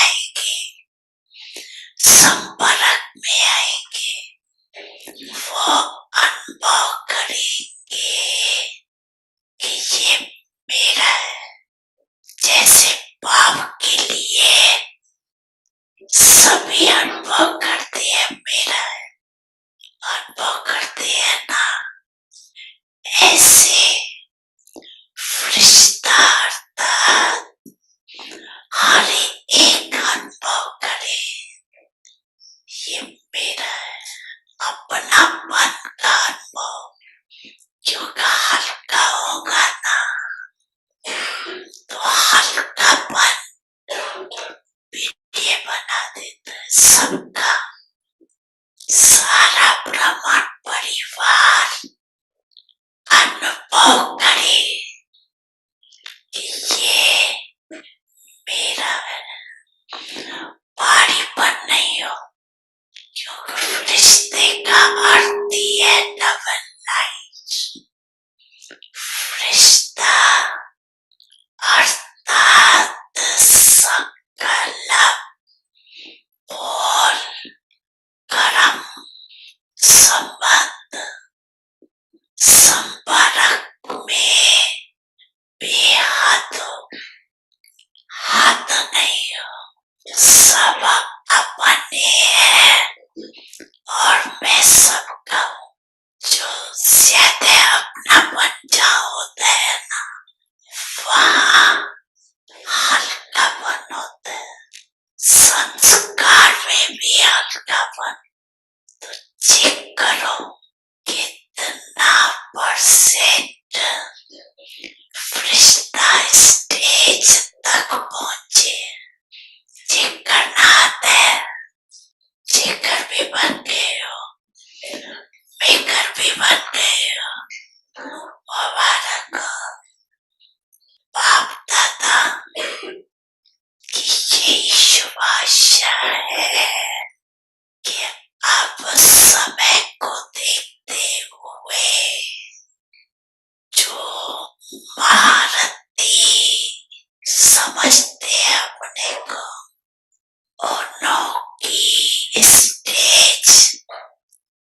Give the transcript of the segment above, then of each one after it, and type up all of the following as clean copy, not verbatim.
आएंगे, संपर्क में आएंगे, वो अनुभव करेंगे कि ये मेरा है। जैसे पाप के लिए सभी अनुभव करते हैं मेरा है, अनुभव करते हैं ना, ऐसे फरिश्ता अर्थात हर एक अनुभव करे ये मेरा है, अपनापन का अनुभव। क्योंकि हल्का होगा ना तो हल्कापन ये बना देता है सबका। सारा ब्राह्मण परिवार अनुभव करे कि ये मेरा है, पारीपन नहीं हो। क्योंकि रिश्ते का अर्थ ही है डबल लाइफ। रिश्ता अर्थात संकल्प और कर्म संबंध संपर्क में बेहद हद नहीं हो। सब अपने हैं और मैं सबका हूँ। जो ज्यादा अपनापन जहाँ होता है ना वहाँ हल्कापन होता है। संस्कार में भी हल्कापन। तो चेक करो कितना परसेंट फरिश्ता स्टेज तक पहुंचे। चेक करना आता है, चेकर भी बन गए हो, मेकर भी बन गए हो। मुबारक हो बाप दादा कि यही शुभ आशा है कि अब समय को देखते हुए जो महारथी समझते हैं अपने को, उन्हों की स्टेज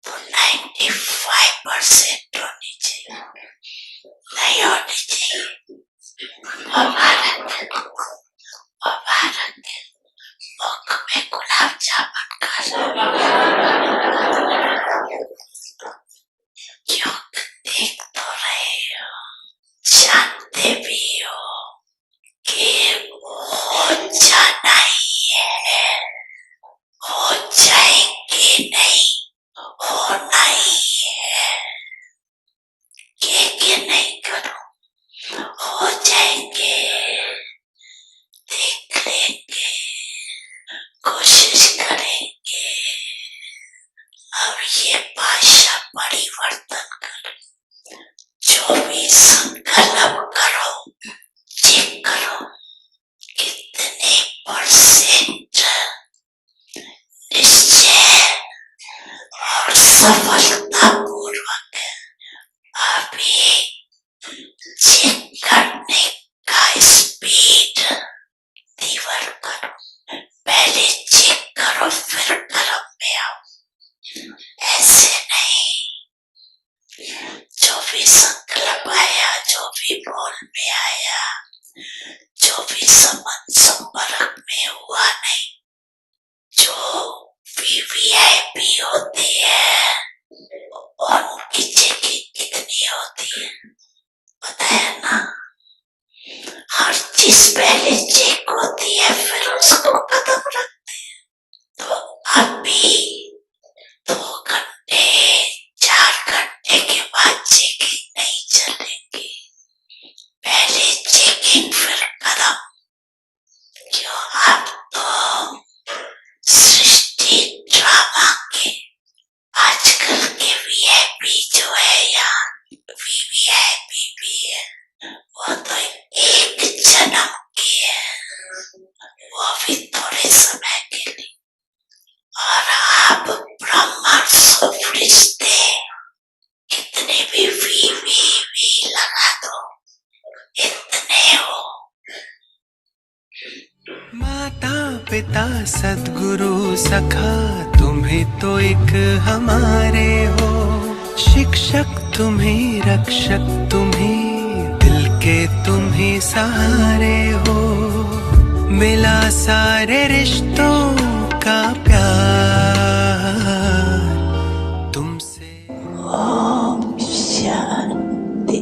तो 95% होनी चाहिए, नहीं होनी चाहिए। मुबारक मुबारक मुख में गुलाब जामुन खा क्यों देख तो रहे हो, जानते भी हो कि हो जाना ही है, हो जाएंगे नहीं, होना ही है। के नहीं करो, हो जाएंगे, देख लेंगे, कोशिश करेंगे। अब ये भाषा परिवर्तन करो, जो भी संकल्प करो, चेक करो कितने परसेंट निश्चय और सफलतापूर्वक अभी चेक करने का स्पीड तीव्र करो। पहले चेक करो फिर कर्म में आओ। ऐसे नहीं, जो भी संकल्प आया, जो भी बोल में आया, जो भी संबंध संपर्क में हुआ नहीं, जो वीवीआईपी होते हैं उनकी चेकिंग कितनी होती है पता है ना। हर चीज पहले चेक होती है फिर उसको कदम रखते हैं। तो अभी 2 घंटे 4 घंटे के बाद चेकिंग नहीं चलेगी, पहले चेकिंग फिर कदम। क्यों अब तो सृष्टि ड्रामा के आजकल के वीआईपी जो है यहाँ वीवीआईपी भी है, वो तो एक जन्म की है, वो भी थोड़े समय के लिए। और आप ब्राह्मण फरिश्ते कितने भी वी लगा दो, इतने हो। माता पिता सद्गुरु सखा तुम्ही तो एक हमारे हो। शिक्षक तुम्ही, रक्षक तुम्ही, दिल के तुम्ही सहारे हो। मिला सारे रिश्तों का प्यार तुमसे। ओम शांति।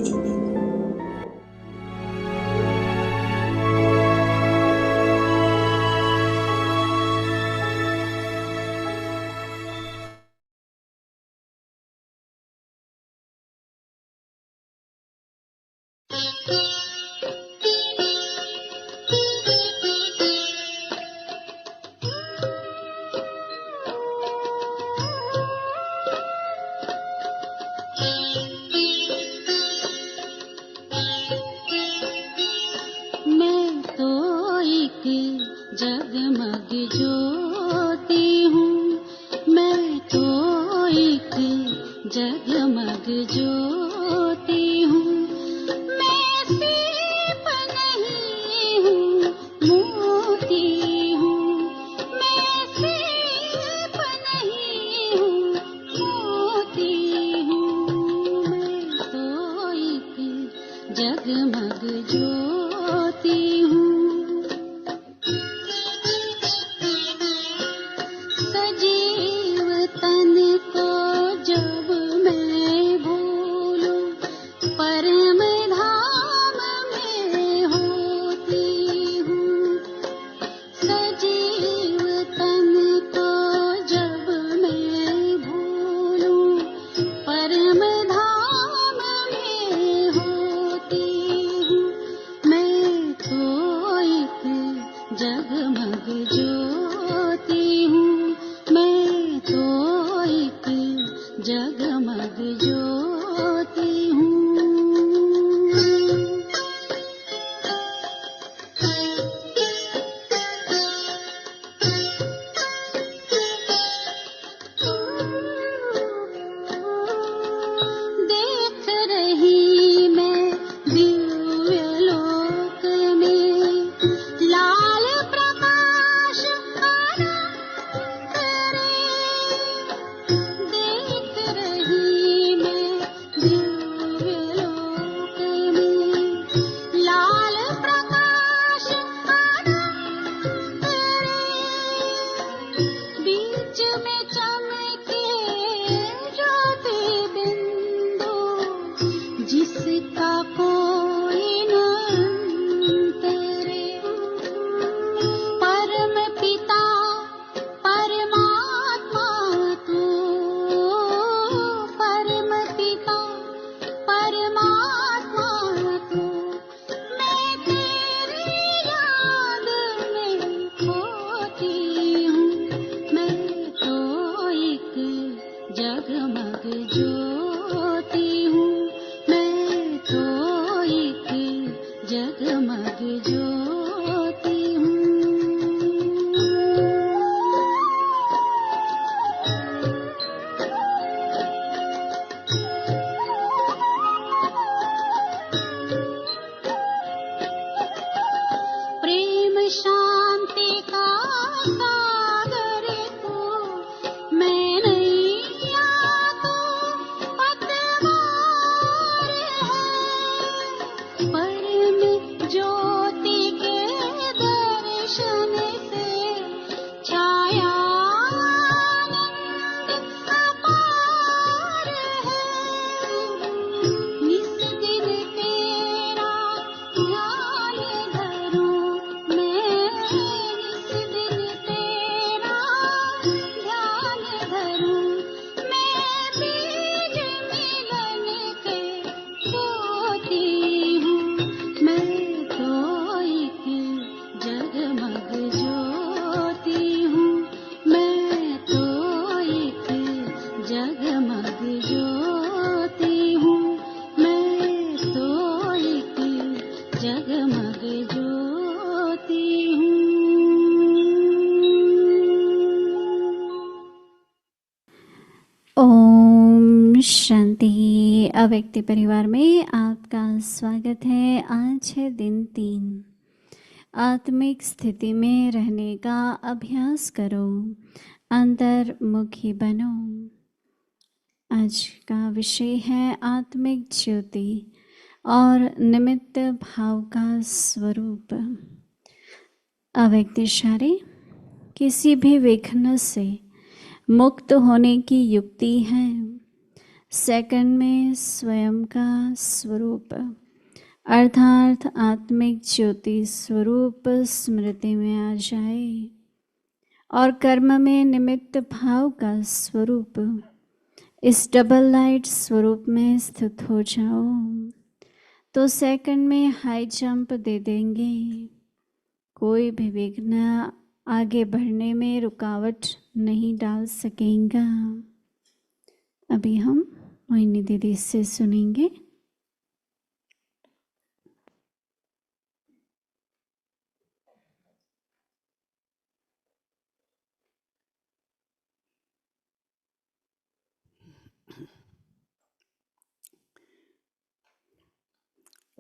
जगमग ज्योति हूँ, मैं तो एक जगमग ज्योति हूँ। मैं सीप नहीं हूँ, मोती हूँ। मैं सीप नहीं हूँ, मोती हूँ। मैं तो एक जगमग ज्योति हूँ। जगमग ज्योति हूँ, मैं तो एक जगमग ज्योति हूँ। देख रही मैं दिव्य लोक में लाल प्रकाश अनंत रे। देख रही मैं दिव्य लोक में लाल प्रकाश अनंत रे। बीच में चमके ज्योति बिंदु, जिसका कोई न अंत रे। परम पिता परमात्मा तू, परम पिता परमात्मा तू। मैं तेरी याद में खोती हूँ, मैं तो एक जगमग ज्योति हूँ, मैं तो एक जगमग ज्योति हूँ। प्रेम शांति का सागर तू, मैं नैया तो पतवार है। परम ज्योति के दर्शन से छाया आनंद अपार है। निस दिन तेरा ध्यान धरूं मैं, निस दिन तेरा ध्यान धरूं। मैं बीज मिलन के बोती हूँ, मैं तो एक जगमग ज्योति हूँ, मैं तो एक जगमग ज्योति हूँ, मैं तो एक जगमग ज्योति हूँ। ओम शांति। अव्यक्ति परिवार में आपका स्वागत है। आज है दिन 3 आत्मिक स्थिति में रहने का अभ्यास करो, अंतर्मुखी बनो। आज का विषय है आत्मिक ज्योति और निमित्त भाव का स्वरूप। अव्यक्त इशारे किसी भी विघ्न से मुक्त होने की युक्ति है। सेकंड में स्वयं का स्वरूप अर्थात आत्मिक ज्योति स्वरूप स्मृति में आ जाए और कर्म में निमित्त भाव का स्वरूप इस डबल लाइट स्वरूप में स्थित हो जाओ तो सेकंड में हाई जंप दे देंगे। कोई भी विघ्न आगे बढ़ने में रुकावट नहीं डाल सकेगा। अभी हम मोहिनी दीदी से सुनेंगे।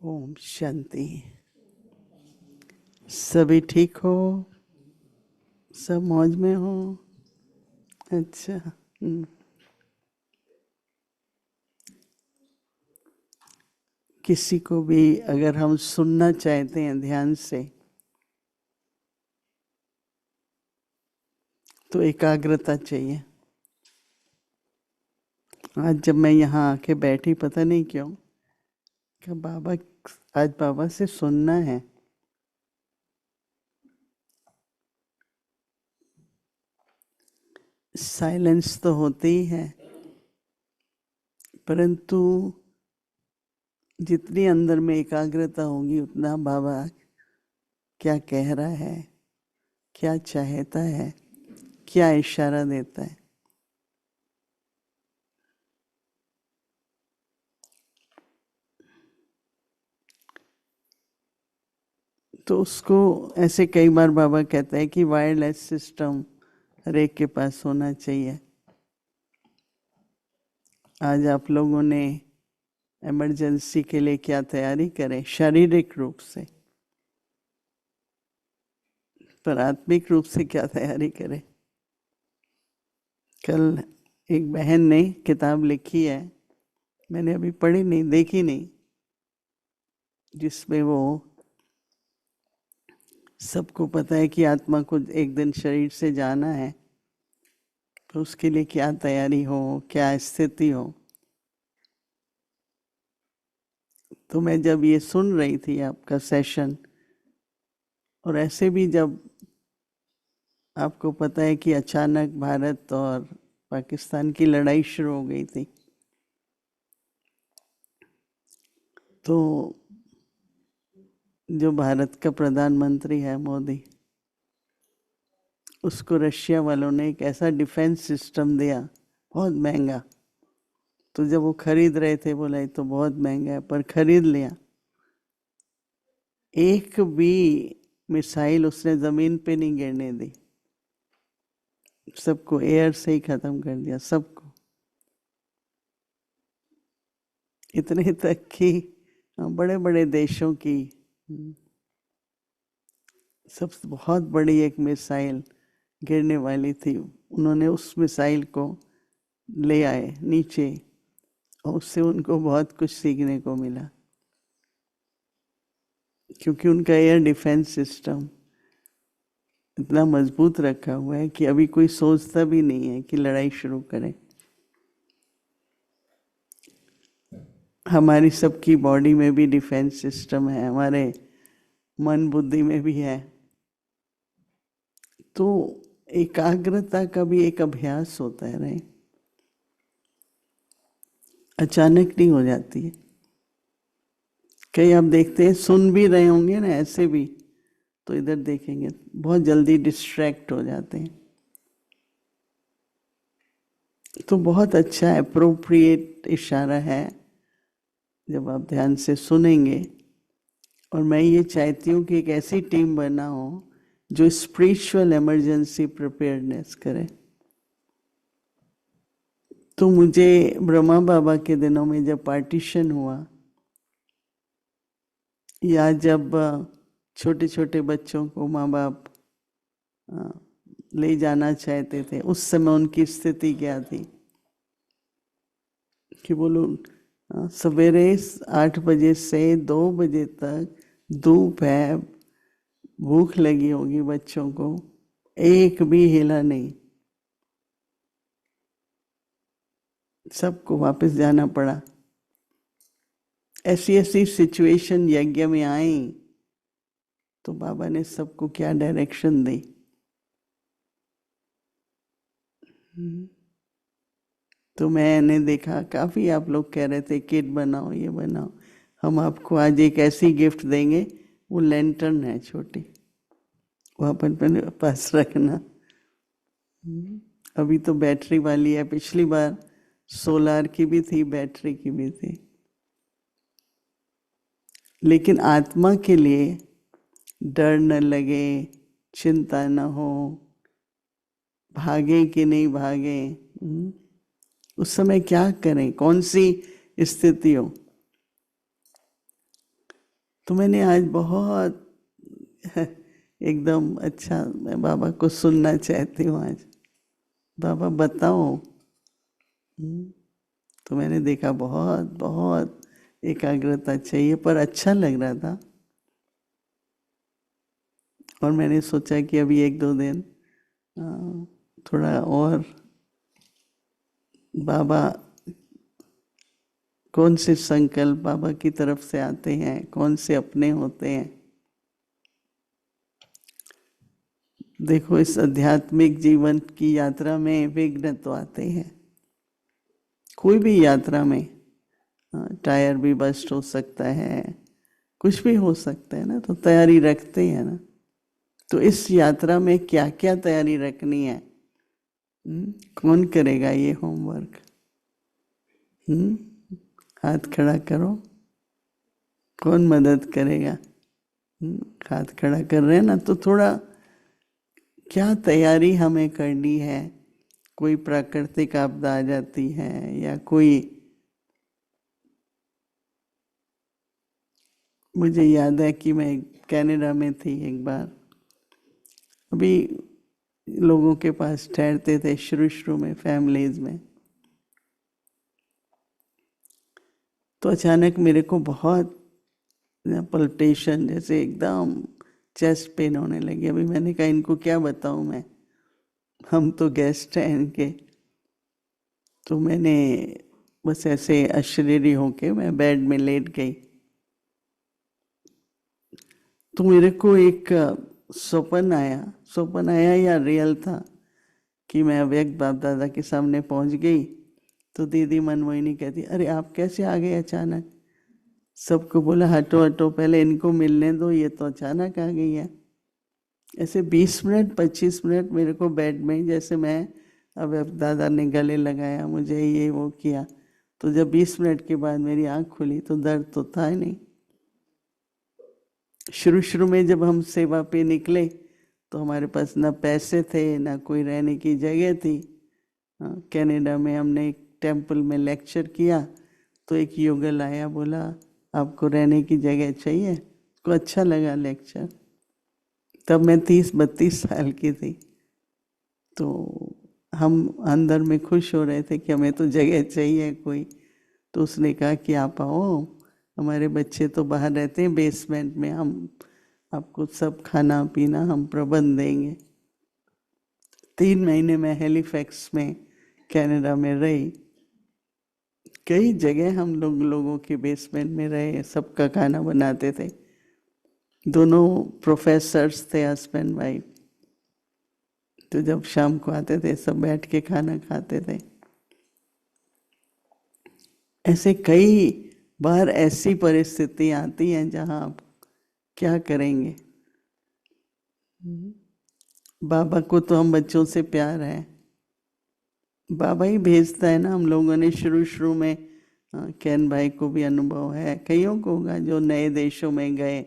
ओम शांति। सभी ठीक हो? सब मौज में हो? अच्छा। किसी को भी अगर हम सुनना चाहते हैं ध्यान से तो एकाग्रता चाहिए। आज जब मैं यहाँ आके बैठी, पता नहीं क्यों, कि बाबा, आज बाबा से सुनना है। साइलेंस तो होती ही है, परंतु जितनी अंदर में एकाग्रता होगी उतना बाबा क्या कह रहा है, क्या चाहता है, क्या इशारा देता है, तो उसको ऐसे कई बार बाबा कहता है कि वायरलेस सिस्टम हर एक के पास होना चाहिए। आज आप लोगों ने इमरजेंसी के लिए क्या तैयारी करें? शारीरिक रूप से, पर आत्मिक रूप से क्या तैयारी करें? कल एक बहन ने किताब लिखी है, मैंने अभी पढ़ी नहीं, देखी नहीं, जिसमें वो सबको पता है कि आत्मा को एक दिन शरीर से जाना है, तो उसके लिए क्या तैयारी हो, क्या स्थिति हो। तो मैं जब ये सुन रही थी आपका सेशन, और ऐसे भी जब आपको पता है कि अचानक भारत और पाकिस्तान की लड़ाई शुरू हो गई थी, तो जो भारत का प्रधानमंत्री है मोदी, उसको रशिया वालों ने एक ऐसा डिफेंस सिस्टम दिया बहुत महंगा। तो जब वो खरीद रहे थे बोला ये तो बहुत महंगा है, पर खरीद लिया। एक भी मिसाइल उसने जमीन पे नहीं गिरने दी, सबको एयर से ही खत्म कर दिया, सबको। इतने तक कि बड़े बड़े देशों की सबसे बहुत बड़ी एक मिसाइल गिरने वाली थी, उन्होंने उस मिसाइल को ले आए नीचे, और उससे उनको बहुत कुछ सीखने को मिला, क्योंकि उनका एयर डिफेंस सिस्टम इतना मजबूत रखा हुआ है कि अभी कोई सोचता भी नहीं है कि लड़ाई शुरू करें। हमारी सबकी बॉडी में भी डिफेंस सिस्टम है, हमारे मन बुद्धि में भी है। तो एकाग्रता का भी एक अभ्यास होता है, नहीं अचानक नहीं हो जाती है। कई आप देखते हैं, सुन भी रहे होंगे ना ऐसे भी, तो इधर देखेंगे बहुत जल्दी डिस्ट्रैक्ट हो जाते हैं। तो बहुत अच्छा एप्रोप्रिएट इशारा है जब आप ध्यान से सुनेंगे। और मैं ये चाहती हूँ कि एक ऐसी टीम बना हो जो स्पिरिचुअल इमरजेंसी प्रिपेयर्डनेस करे। तो मुझे ब्रह्मा बाबा के दिनों में जब पार्टीशन हुआ, या जब छोटे छोटे बच्चों को माँ बाप ले जाना चाहते थे। उस समय उनकी स्थिति क्या थी कि वो लोग सवेरे 8 बजे से 2 बजे तक धूप है, भूख लगी होगी बच्चों को, एक भी हिला नहीं, सबको वापस जाना पड़ा। ऐसी ऐसी सिचुएशन यज्ञ में आई तो बाबा ने सबको क्या डायरेक्शन दी। तो मैंने देखा काफी आप लोग कह रहे थे किट बनाओ, ये बनाओ। हम आपको आज एक ऐसी गिफ्ट देंगे, वो लैंटर्न है छोटी, वो अपन अपने पास रखना। अभी तो बैटरी वाली है, पिछली बार सोलार की भी थी, बैटरी की भी थी। लेकिन आत्मा के लिए डर न लगे, चिंता न हो, भागे कि नहीं भागे, उस समय क्या करें, कौन सी स्थिति हो। तो मैंने आज बहुत एकदम अच्छा, मैं बाबा को सुनना चाहती हूँ आज, बाबा बताओ। तो मैंने देखा बहुत बहुत एकाग्रता चाहिए, पर अच्छा लग रहा था। और मैंने सोचा कि अभी 1-2 दिन थोड़ा और बाबा कौन से संकल्प बाबा की तरफ से आते हैं, कौन से अपने होते हैं। देखो, इस आध्यात्मिक जीवन की यात्रा में विघ्न तो आते हैं, कोई भी यात्रा में। टायर भी बस्ट हो सकता है, कुछ भी हो सकता है ना, तो तैयारी रखते हैं ना। तो इस यात्रा में क्या क्या तैयारी रखनी है, कौन करेगा ये होमवर्क? हाथ खड़ा करो, कौन मदद करेगा? हाथ खड़ा कर रहे हैं ना, तो थोड़ा क्या तैयारी हमें करनी है। कोई प्राकृतिक आपदा आ जाती है, या कोई, मुझे याद है कि मैं कनाडा में थी एक बार, अभी लोगों के पास ठहरते थे शुरू में फैमिलीज में। तो अचानक मेरे को बहुत पल्पिटेशन, जैसे एकदम चेस्ट पेन होने लगी। अभी मैंने कहा इनको क्या बताऊं मैं, हम तो गेस्ट हैं इनके। तो मैंने बस ऐसे अशरीरी होके मैं बेड में लेट गई। तो मेरे को एक स्वप्न आया या रियल था कि मैं अव्यक्त बाप दादा के सामने पहुंच गई। तो दीदी मनमोहिनी कहती, अरे आप कैसे आ गए अचानक? सबको बोला हटो हटो, पहले इनको मिलने दो, ये तो अचानक आ गई है। ऐसे 20 मिनट 25 मिनट मेरे को बेड में, जैसे मैं अव्यक्त दादा ने गले लगाया, मुझे ये वो किया। तो जब 20 मिनट के बाद मेरी आँख खुली तो दर्द तो था ही नहीं। शुरू में जब हम सेवा पे निकले तो हमारे पास ना पैसे थे, ना कोई रहने की जगह थी। कनाडा में हमने एक टेंपल में लेक्चर किया, तो एक युगल आया, बोला आपको रहने की जगह चाहिए। उसको अच्छा लगा लेक्चर। तब मैं 30-32 साल की थी। तो हम अंदर में खुश हो रहे थे कि हमें तो जगह चाहिए कोई। तो उसने कहा कि आप आओ, हमारे बच्चे तो बाहर रहते हैं बेसमेंट में, हम आपको सब खाना पीना हम प्रबंध देंगे। 3 महीने में हैलिफैक्स में कनाडा में रही। कई जगह हम लोगों के बेसमेंट में रहे, सबका खाना बनाते थे। दोनों प्रोफेसर्स थे, हस्बैंड वाइफ। तो जब शाम को आते थे सब बैठ के खाना खाते थे। ऐसे कई बार ऐसी परिस्थिति आती हैं जहां आप क्या करेंगे। बाबा को तो हम बच्चों से प्यार है, बाबा ही भेजता है ना। हम लोगों ने शुरू में कैन भाई को भी अनुभव है, कईयों को होगा जो नए देशों में गए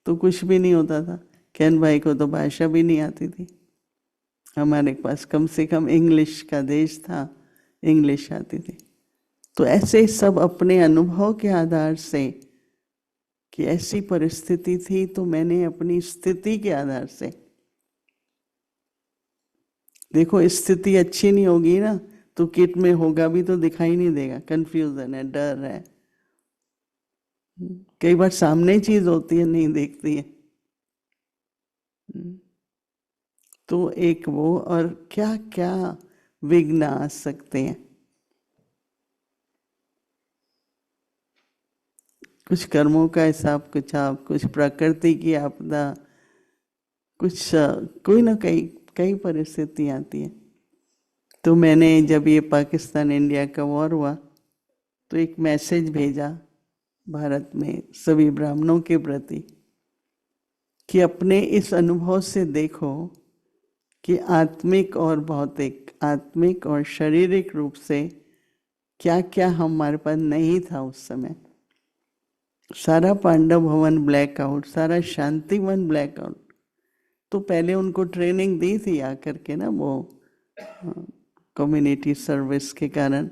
तो कुछ भी नहीं होता था। कैन भाई को तो भाषा भी नहीं आती थी, हमारे पास कम से कम इंग्लिश का देश था, इंग्लिश आती थी। तो ऐसे सब अपने अनुभव के आधार से कि ऐसी परिस्थिति थी तो मैंने अपनी स्थिति के आधार से, देखो स्थिति अच्छी नहीं होगी ना तो किट में होगा भी तो दिखाई नहीं देगा, कंफ्यूजन है, डर है, कई बार सामने चीज होती है नहीं देखती है। तो एक वो, और क्या क्या विघ्न आ सकते हैं, कुछ कर्मों का हिसाब किताब, कुछ प्रकृति की आपदा, कुछ कोई ना कई परिस्थिति आती है। तो मैंने जब ये पाकिस्तान इंडिया का वॉर हुआ तो एक मैसेज भेजा भारत में सभी ब्राह्मणों के प्रति कि अपने इस अनुभव से देखो कि आत्मिक और भौतिक, आत्मिक और शारीरिक रूप से क्या क्या हमारे पास नहीं था उस समय। सारा पांडव भवन ब्लैकआउट, सारा शांतिवन ब्लैकआउट। तो पहले उनको ट्रेनिंग दी थी आकर के ना, वो कम्युनिटी सर्विस के कारण,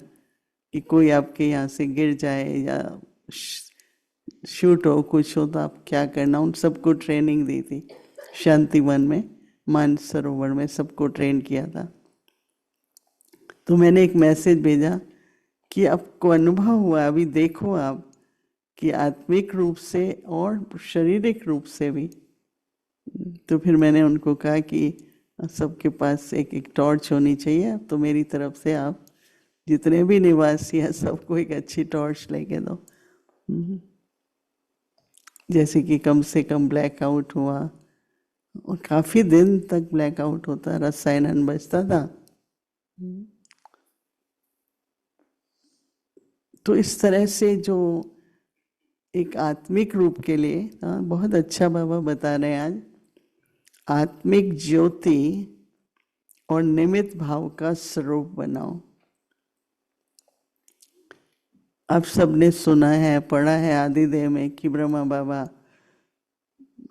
कि कोई आपके यहाँ से गिर जाए या शूट हो, कुछ हो तो आप क्या करना, उन सबको ट्रेनिंग दी थी शांतिवन में, मानसरोवर में सबको ट्रेन किया था। तो मैंने एक मैसेज भेजा कि आपको अनुभव हुआ, अभी देखो आप कि आत्मिक रूप से और शारीरिक रूप से भी। तो फिर मैंने उनको कहा कि सबके पास एक एक टॉर्च होनी चाहिए, तो मेरी तरफ से आप जितने भी निवासी हैं सबको एक अच्छी टॉर्च लेके दो। जैसे कि कम से कम ब्लैकआउट हुआ, और काफी दिन तक ब्लैकआउट होता, रसायन बचता था। तो इस तरह से जो एक आत्मिक रूप के लिए, बहुत अच्छा बाबा बता रहे हैं आज, आत्मिक ज्योति और निमित्त भाव का स्वरूप बनाओ। आप सबने सुना है, पढ़ा है आदिदेव में कि ब्रह्मा बाबा,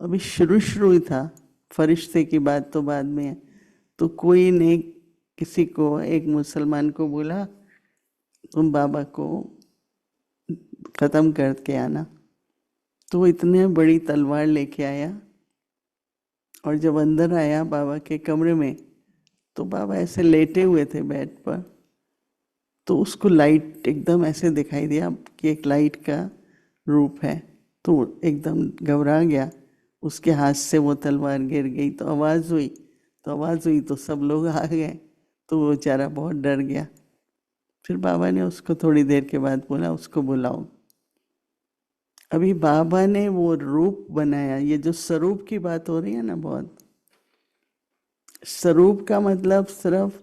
अभी शुरू ही था, फरिश्ते की बात तो बाद में है। तो कोई ने किसी को, एक मुसलमान को बोला तुम बाबा को खत्म करके आना। तो वो इतने बड़ी तलवार लेके आया, और जब अंदर आया बाबा के कमरे में तो बाबा ऐसे लेटे हुए थे बेड पर। तो उसको लाइट एकदम ऐसे दिखाई दिया कि एक लाइट का रूप है, तो एकदम घबरा गया, उसके हाथ से वो तलवार गिर गई। तो आवाज़ हुई तो सब लोग आ गए, तो वो बेचारा बहुत डर गया। फिर बाबा ने उसको थोड़ी देर के बाद बोला उसको बुलाओ। अभी बाबा ने वो रूप बनाया, ये जो स्वरूप की बात हो रही है ना, बहुत स्वरूप का मतलब सिर्फ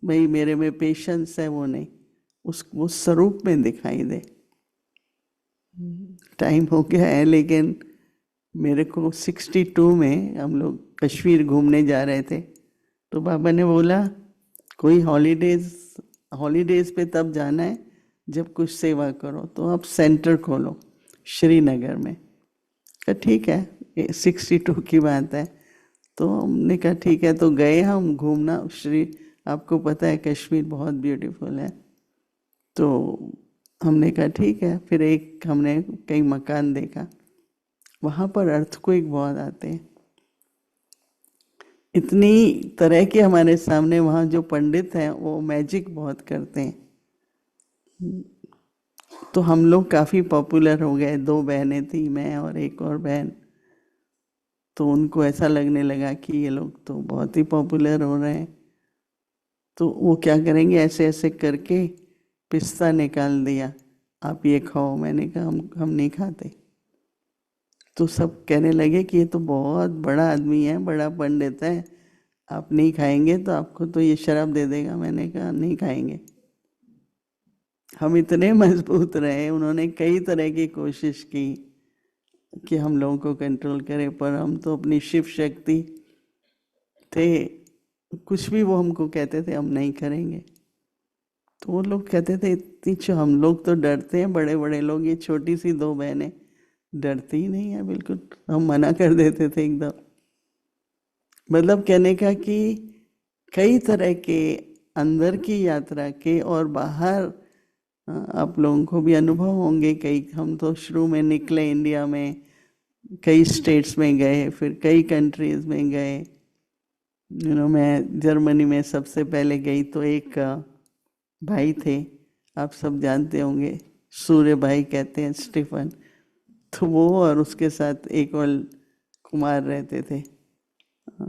भाई मेरे में पेशेंस है वो नहीं, वो स्वरूप में दिखाई दे। टाइम हो गया है, लेकिन मेरे को 62 में हम लोग कश्मीर घूमने जा रहे थे, तो बाबा ने बोला कोई हॉलीडेज पे तब जाना है जब कुछ सेवा करो, तो आप सेंटर खोलो श्रीनगर में। कहा ठीक है, 62 की बात है। तो हमने कहा ठीक है, तो गए हम घूमना। आपको पता है कश्मीर बहुत ब्यूटीफुल है। तो हमने कहा ठीक है, फिर हमने कई मकान देखा, वहाँ पर अर्थक्वेक बहुत आते हैं। इतनी तरह के हमारे सामने वहाँ जो पंडित हैं वो मैजिक बहुत करते हैं। तो हम लोग काफ़ी पॉपुलर हो गए, 2 बहनें थी, मैं और एक और बहन। तो उनको ऐसा लगने लगा कि ये लोग तो बहुत ही पॉपुलर हो रहे हैं, तो वो क्या करेंगे, ऐसे ऐसे करके पिस्ता निकाल दिया, आप ये खाओ। मैंने कहा हम नहीं खाते। तो सब कहने लगे कि ये तो बहुत बड़ा आदमी है, बड़ा पंडित है, आप नहीं खाएंगे तो आपको तो ये शराब दे देगा। मैंने कहा नहीं खाएंगे। हम इतने मजबूत रहे, उन्होंने कई तरह की कोशिश की कि हम लोगों को कंट्रोल करें, पर हम तो अपनी शिव शक्ति थे, कुछ भी वो हमको कहते थे हम नहीं करेंगे। तो वो लोग कहते थे इतनी, हम लोग तो डरते हैं, बड़े बड़े लोग, ये छोटी सी 2 बहनें डरती ही नहीं है बिल्कुल। हम मना कर देते थे एकदम। मतलब कहने का कि कई तरह के अंदर की यात्रा के और बाहर आप लोगों को भी अनुभव होंगे। कई हम तो शुरू में निकले इंडिया में, कई स्टेट्स में गए, फिर कई कंट्रीज में गए। मैं जर्मनी में सबसे पहले गई तो एक भाई थे, आप सब जानते होंगे, सूर्य भाई कहते हैं, स्टीफन। तो वो और उसके साथ एक और कुमार रहते थे।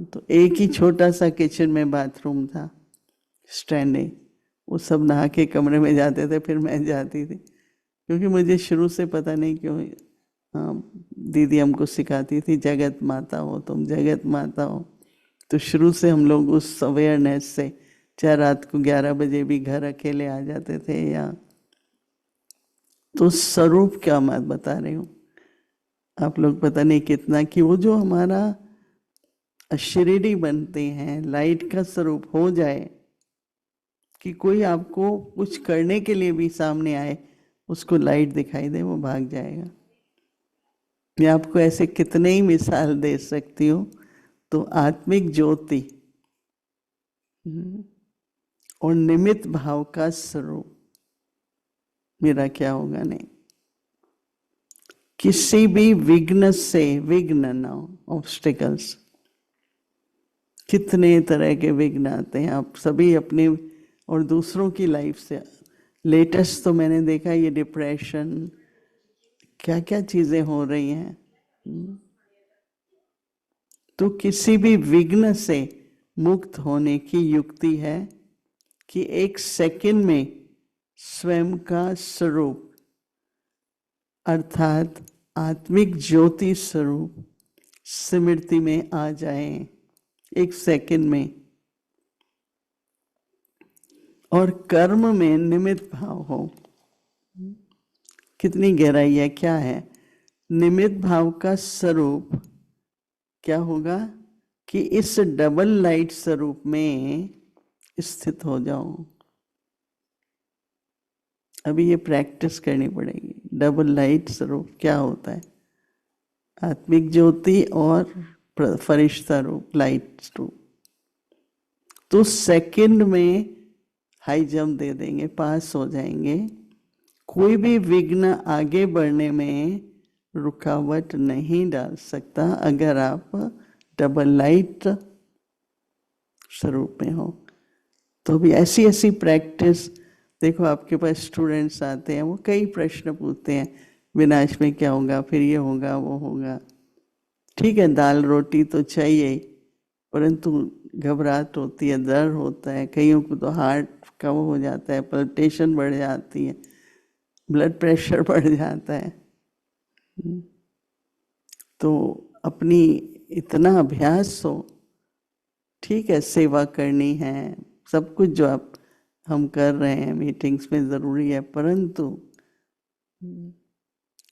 तो एक ही छोटा सा किचन में बाथरूम था, स्टैंडिंग। वो सब नहा के कमरे में जाते थे, फिर मैं जाती थी, क्योंकि मुझे शुरू से पता नहीं क्यों दीदी हमको सिखाती थी, जगत माता हो तुम, जगत माता हो। तो शुरू से हम लोग उस अवेयरनेस से, चाहे रात को 11 बजे भी घर अकेले आ जाते थे, या तो स्वरूप क्या मैं बता रही हूँ, आप लोग पता नहीं कितना, कि वो जो हमारा शिरडी बनते हैं, लाइट का स्वरूप हो जाए, कि कोई आपको कुछ करने के लिए भी सामने आए, उसको लाइट दिखाई दे, वो भाग जाएगा। मैं आपको ऐसे कितने ही मिसाल दे सकती हूँ। तो आत्मिक ज्योति और निमित्त भाव का स्वरूप, मेरा क्या होगा नहीं। किसी भी विघ्न से, विघ्न ना ऑब्स्टिकल्स, कितने तरह के विघ्न आते हैं, आप सभी अपने और दूसरों की लाइफ से। लेटेस्ट तो मैंने देखा ये डिप्रेशन, क्या क्या चीजें हो रही हैं। तो किसी भी विघ्न से मुक्त होने की युक्ति है कि एक सेकंड में स्वयं का स्वरूप अर्थात आत्मिक ज्योति स्वरूप स्मृति में आ जाए, एक सेकंड में। और कर्म में निमित्त भाव हो। कितनी गहराई है, क्या है निमित्त भाव का स्वरूप? क्या होगा कि इस डबल लाइट स्वरूप में स्थित हो जाओ। अभी ये प्रैक्टिस करनी पड़ेगी। डबल लाइट स्वरूप क्या होता है? आत्मिक ज्योति और फरिश्ता रूप, लाइट रूप। तो सेकंड में हाई जंप दे देंगे, पास हो जाएंगे। कोई भी विघ्न आगे बढ़ने में रुकावट नहीं डाल सकता अगर आप डबल लाइट स्वरूप में हो। तो भी ऐसी ऐसी प्रैक्टिस, देखो आपके पास स्टूडेंट्स आते हैं, वो कई प्रश्न पूछते हैं, विनाश में क्या होगा, फिर ये होगा वो होगा। ठीक है, दाल रोटी तो चाहिए, परंतु घबराहट होती है, डर होता है, कईयों को तो हार्ट का वो हो जाता है, पल्टेशन बढ़ जाती है, ब्लड प्रेशर बढ़ जाता है। तो अपनी इतना अभ्यास हो, ठीक है, सेवा करनी है, सब कुछ जो आप हम कर रहे हैं मीटिंग्स में ज़रूरी है, परंतु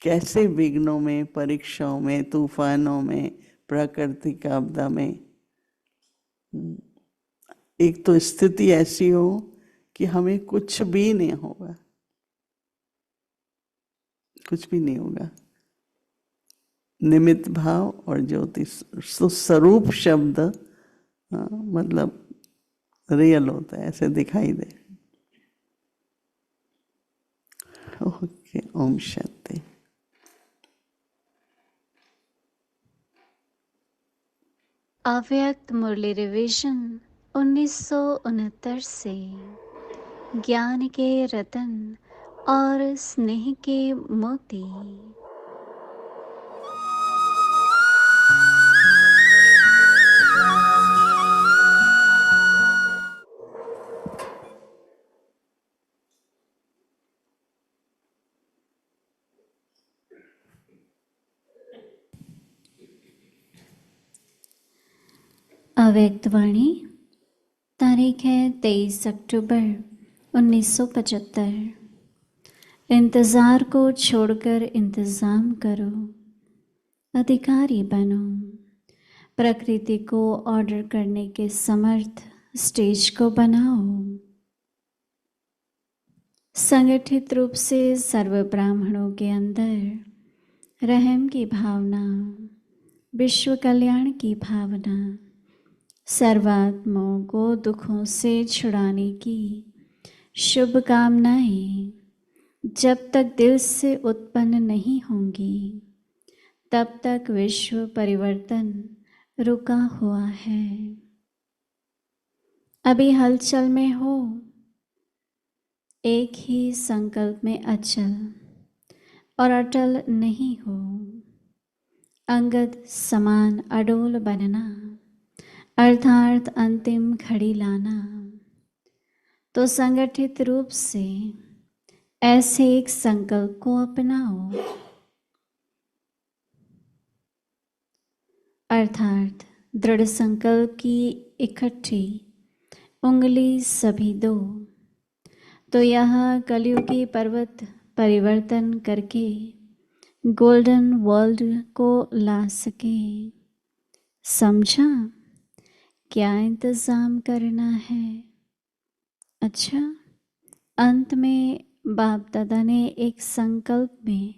कैसे विघ्नों में, परीक्षाओं में, तूफानों में, प्राकृतिक आपदा में एक तो स्थिति ऐसी हो कि हमें कुछ भी नहीं होगा, कुछ भी नहीं होगा। निमित्त भाव और ज्योति, तो स्वरूप शब्द मतलब रियल होता है, ऐसे दिखाई दे। ओके, ओम शांति। अव्यक्त मुरली रिवीजन 1969 से ज्ञान के रतन और स्नेह के मोती। अव्यक्त वाणी, तारीख है 23 अक्टूबर 1975। इंतज़ार को छोड़कर इंतज़ाम करो, अधिकारी बनो, प्रकृति को ऑर्डर करने के समर्थ स्टेज को बनाओ। संगठित रूप से सर्व ब्राह्मणों के अंदर रहम की भावना, विश्व कल्याण की भावना, सर्वात्माओं को दुखों से छुड़ाने की शुभकामनाएं जब तक दिल से उत्पन्न नहीं होंगी तब तक विश्व परिवर्तन रुका हुआ है। अभी हलचल में हो, एक ही संकल्प में अचल और अटल नहीं हो। अंगद समान अडोल बनना अर्थात अंतिम घड़ी लाना। तो संगठित रूप से ऐसे एक संकल्प को अपनाओ, अर्थात दृढ़ संकल्प की इकट्ठी उंगली सभी दो। तो यह कलयुगी पर्वत परिवर्तन करके गोल्डन वर्ल्ड को ला सके। समझा क्या इंतज़ाम करना है? अच्छा, अंत में बाप दादा ने एक संकल्प में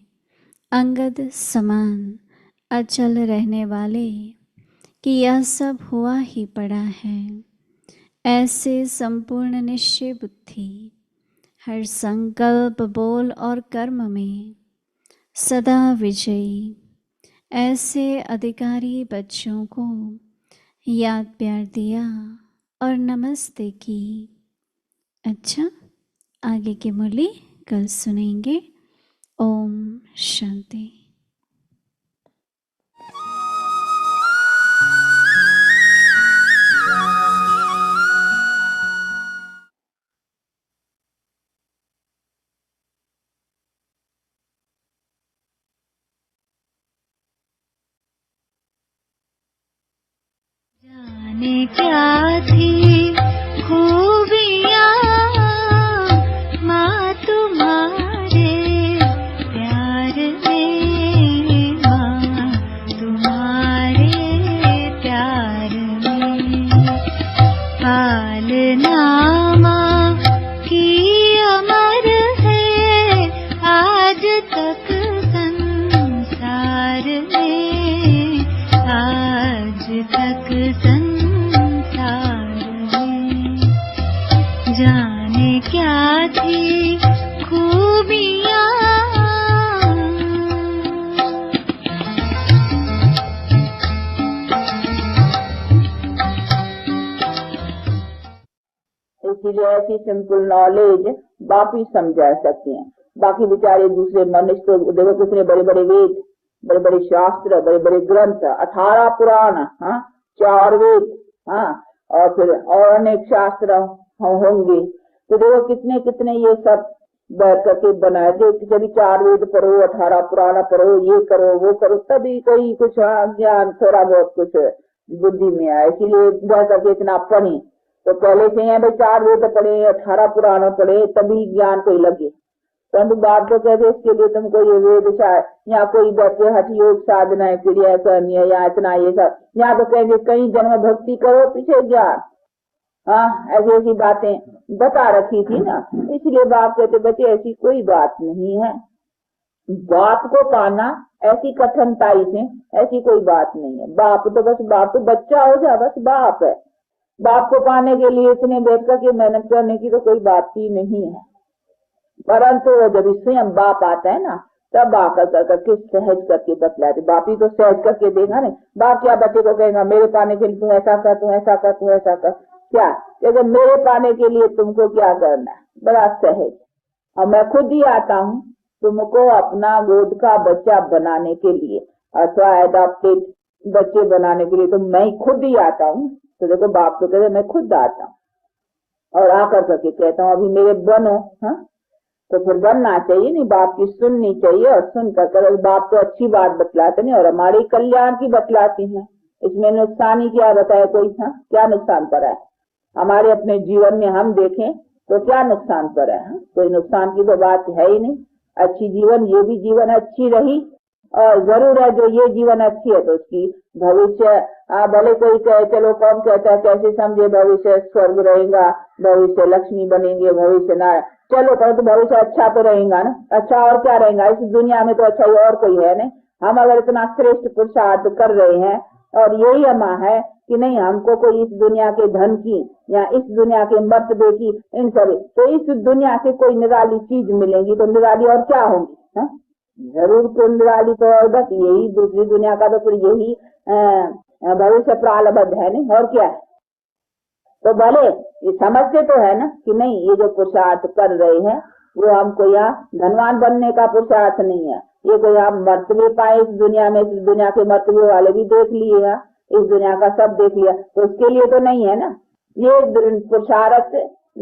अंगद समान अचल रहने वाले कि यह सब हुआ ही पड़ा है, ऐसे संपूर्ण निश्चय बुद्धि हर संकल्प बोल और कर्म में सदा विजयी ऐसे अधिकारी बच्चों को याद प्यार दिया और नमस्ते की। अच्छा, आगे की मुरली कल सुनेंगे। ओम शांति। जाने क्या थी खूबियाँ माँ तुम्हारे प्यार में, माँ तुम्हारे प्यार में। पालना माँ की अमर है आज तक संसार में, आज तक संसार में। जाने क्या थी खूबियाँ इसीलिए ऐसी सिंपल नॉलेज बाप ही समझा सकते हैं। बाकी बेचारे दूसरे मनुष्य तो देखो कितने बड़े बड़े वेद, बड़े बड़े शास्त्र, बड़े बड़े ग्रंथ, 18 पुराण, हाँ 4 वेद, हाँ और फिर और अनेक शास्त्र होंगे। तो देखो कितने कितने ये सब बैठ करके बनाए थे। जब 4 वेद पढ़ो, 18 पुराण पढ़ो, ये करो वो करो, तभी कोई कुछ ज्ञान थोड़ा बहुत कुछ बुद्धि में आए। इसीलिए बैठ करके इतना पढ़े। तो पहले से है भाई 4 वेद पढ़े, 18 पुराण पढ़े, तभी ज्ञान कोई लगे। परंतु बात तो कहते इसके लिए तुमको ये वेद या कोई बैठे हठ योग साधना क्रिया करनी है या इतना ये सब, यहाँ तो कहेंगे कई जन्म भक्ति करो पीछे ज्ञान। हाँ ऐसी ऐसी बातें बता रखी थी ना। इसलिए बाप कहते बच्चे ऐसी कोई बात नहीं है। बाप को पाना ऐसी कठिनाई से ऐसी कोई बात नहीं है। बाप तो बस बाप तो बच्चा हो जा, बस बाप है। बाप को पाने के लिए इतने बैठ करके मेहनत करने की तो कोई बात ही नहीं है। परंतु जब स्वयं बाप आता है ना, तब आकर करके सहज करके बतलाते। बाप ही तो सहज करके देगा ना। बाप क्या बच्चे को कहेगा मेरे पाने के लिए तू ऐसा कर, तू ऐसा कर, तू ऐसा कर, क्या लेकिन मेरे पाने के लिए तुमको क्या करना है, बड़ा सहज। और मैं खुद ही आता हूँ तुमको अपना गोद का बच्चा बनाने के लिए अथवा एडॉप्टेड बच्चे बनाने के लिए, तो मैं खुद ही आता हूँ। तो देखो बाप तो कहते मैं खुद आता हूँ और आकर करके कहता हूँ अभी मेरे बनो। हाँ तो फिर बनना चाहिए नहीं, बाप की सुननी चाहिए। और सुन कर बाप तो अच्छी बात बतलाते नहीं और हमारे कल्याण की बतलाती हैं। इसमें नुकसान ही क्या बताया कोई? हाँ क्या नुकसान पड़ा है हमारे अपने जीवन में? हम देखें तो क्या नुकसान पड़ा है? कोई नुकसान की तो बात है ही नहीं। अच्छी जीवन, ये भी जीवन अच्छी रही और जरूर है जो ये जीवन अच्छी है तो उसकी भविष्य भले कोई कहे, चलो कौन कहता है कैसे समझे भविष्य स्वर्ग रहेगा, भविष्य लक्ष्मी बनेंगे, भविष्य ना, चलो परंतु भविष्य अच्छा तो रहेगा ना। अच्छा और क्या रहेगा इस दुनिया में? तो अच्छा ही और कोई है नहीं। हम अगर इतना श्रेष्ठ पुरुषार्थ कर रहे हैं और यही अमा है कि नहीं हमको कोई इस दुनिया के धन की या इस दुनिया के मर्तबे की इन सभी तो इस दुनिया से कोई निराली चीज मिलेगी तो निराली और क्या होंगी है? जरूर कोई निराली तो और बस यही दूसरी दुनिया का तो फिर यही भविष्य प्रारब्ध है नहीं और क्या है। तो भले ये समझते तो है ना कि नहीं ये जो पुरुषार्थ कर रहे हैं वो हमको यहाँ धनवान बनने का पुरुषार्थ नहीं है, ये कोई हम मर्तबे पाए इस दुनिया में, इस दुनिया के मर्तबे वाले भी देख लिए है, इस दुनिया का सब देख लिया तो उसके लिए तो नहीं है ना। ये पुरुषार्थ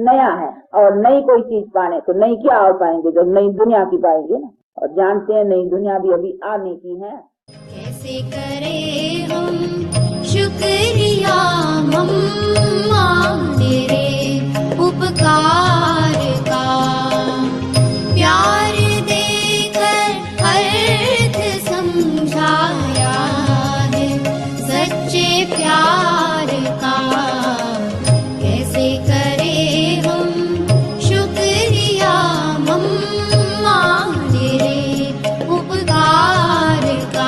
नया है और नई कोई चीज पाने तो नई क्या और पाएंगे जब नई दुनिया की पाएंगे ना। और जानते हैं नई दुनिया भी अभी आने की है। कैसे करें हम शुक्रिया मम्मा तेरे उपकार का, प्यार देकर अर्थ समझाया है सच्चे प्यार का। कैसे करें हम शुक्रिया मम्मा तेरे उपकार का।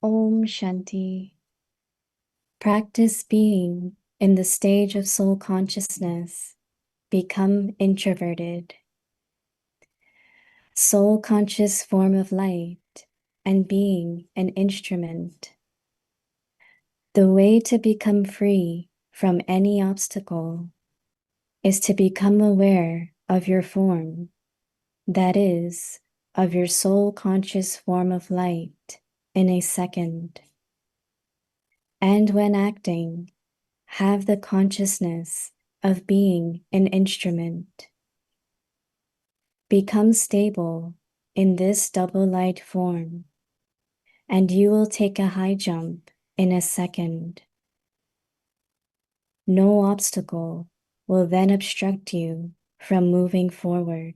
Om Shanti. Practice being in the stage of soul consciousness. Become introverted. Soul conscious form of light and being an instrument. The way to become free from any obstacle is to become aware of your form, that is, of your soul conscious form of light in a second. And when acting, have the consciousness of being an instrument. Become stable in this double light form, and you will take a high jump in a second. No obstacle will then obstruct you from moving forward.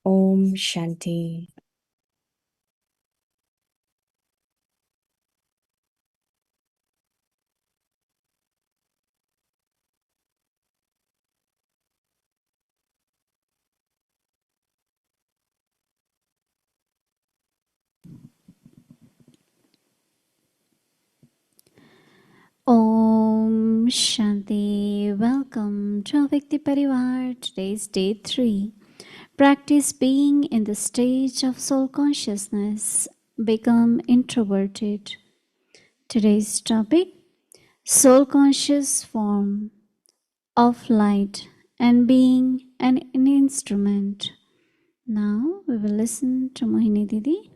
Om Shanti. Om Shanti. Welcome to Avyakt Parivar. Today's day 3. Practice being in the stage of soul consciousness. Become introverted. Today's topic: soul conscious form of light and being an instrument. Now we will listen to Mohini Didi.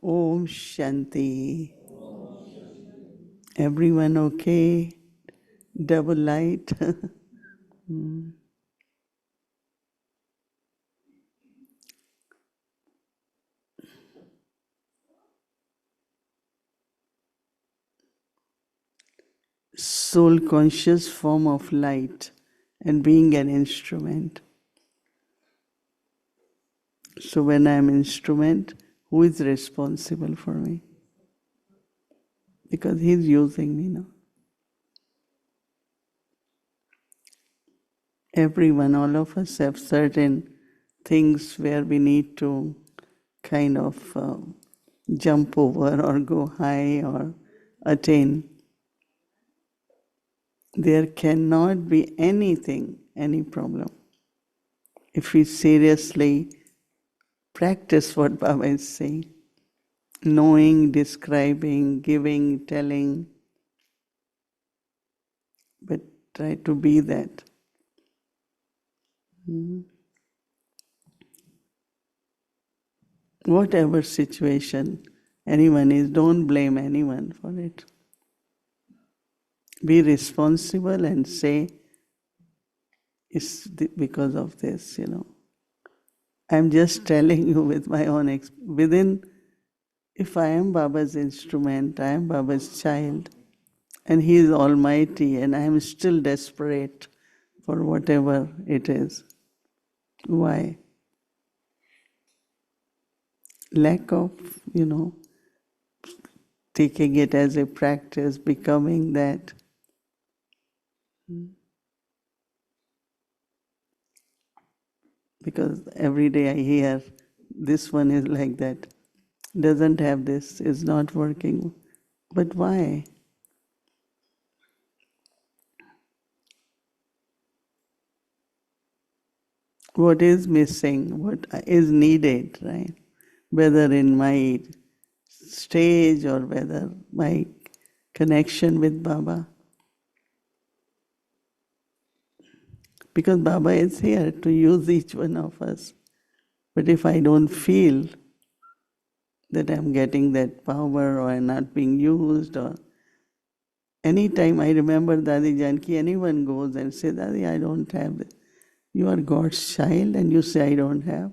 Om Shanti. Everyone okay? Double light. Soul conscious form of light and being an instrument. So when I am instrument, who is responsible for me? Because he's using me now. Everyone, all of us have certain things where we need to kind of jump over or go high or attain. There cannot be anything, any problem. If we seriously practice what Baba is saying, knowing, describing, giving, telling, but try to be that. Whatever situation anyone is, don't blame anyone for it. Be responsible and say, it's because of this, I'm just telling you with my own within, if I am Baba's instrument, I am Baba's child, and He is almighty, and I am still desperate for whatever it is. Why? Lack of, taking it as a practice, becoming that. Because every day I hear, this one is like that, doesn't have this, is not working. But why? What is missing? What is needed, right? Whether in my stage or whether my connection with Baba. Because Baba is here to use each one of us. But if I don't feel that I'm getting that power or I'm not being used, or anytime I remember Dadi Janki, anyone goes and says, Dadi, I don't have this. You are God's child and you say, I don't have.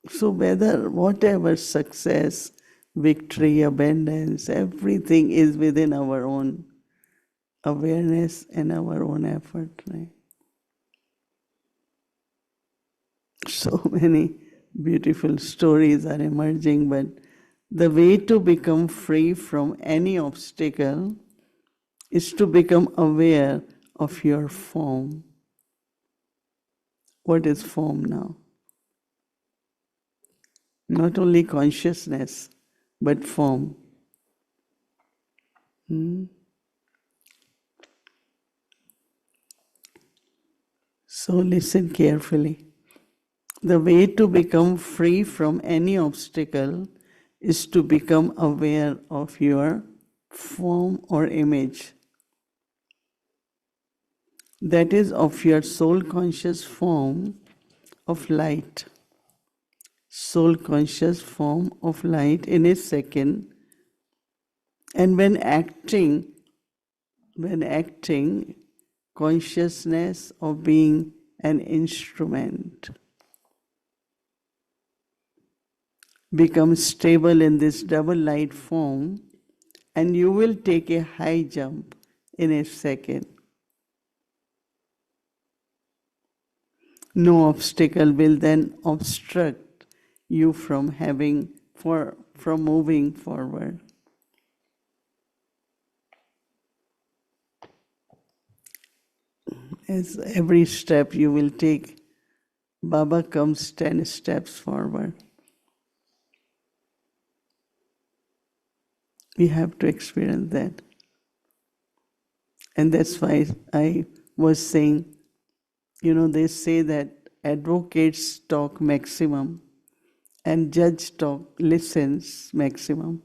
So whatever success, victory, abundance, everything is within our own awareness and our own effort, right? So many beautiful stories are emerging, but the way to become free from any obstacle is to become aware of your form. What is form now? Not only consciousness, but form. So listen carefully. The way to become free from any obstacle is to become aware of your form or image. That is, of your soul conscious form of light. Soul conscious form of light in a second. And when acting, consciousness of being an instrument becomes stable in this double light form, and you will take a high jump in a second. No obstacle will then obstruct you from moving forward. As every step you will take, Baba comes 10 steps forward. We have to experience that. And that's why I was saying, they say that advocates talk maximum and judge listens maximum.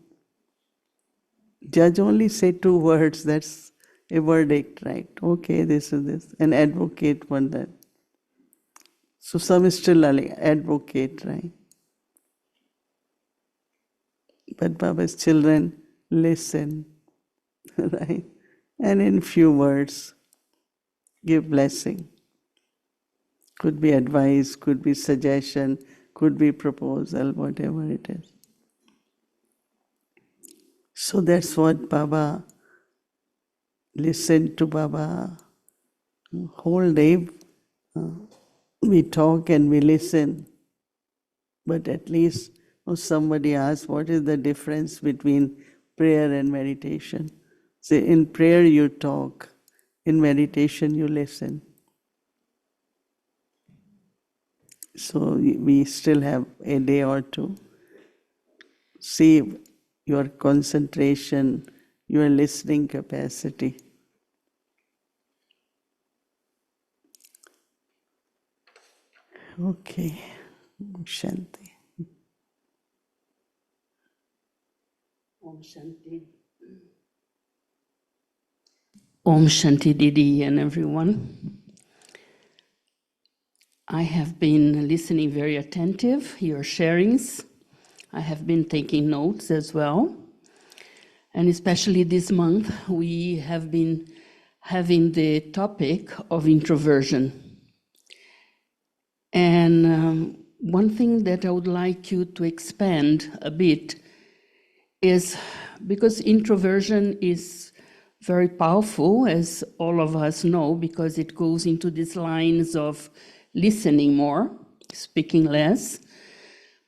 Judge only say 2 words, that's a verdict, right? Okay, this is this. An advocate one that. So some still advocate, right? But Baba's children listen, right? And in few words, give blessing. Could be advice, could be suggestion, could be proposal, whatever it is. So that's what Baba, listen to Baba. Whole day we talk and we listen. But at least somebody asks, what is the difference between prayer and meditation? See, in prayer you talk, in meditation you listen. So we still have a day or two. See your concentration, your listening capacity. Okay, Shanti. Om Shanti. Om Shanti Didi and everyone. I have been listening very attentive, your sharings. I have been taking notes as well. And especially this month, we have been having the topic of introversion. And one thing that I would like you to expand a bit is because introversion is very powerful, as all of us know, because it goes into these lines of listening more, speaking less.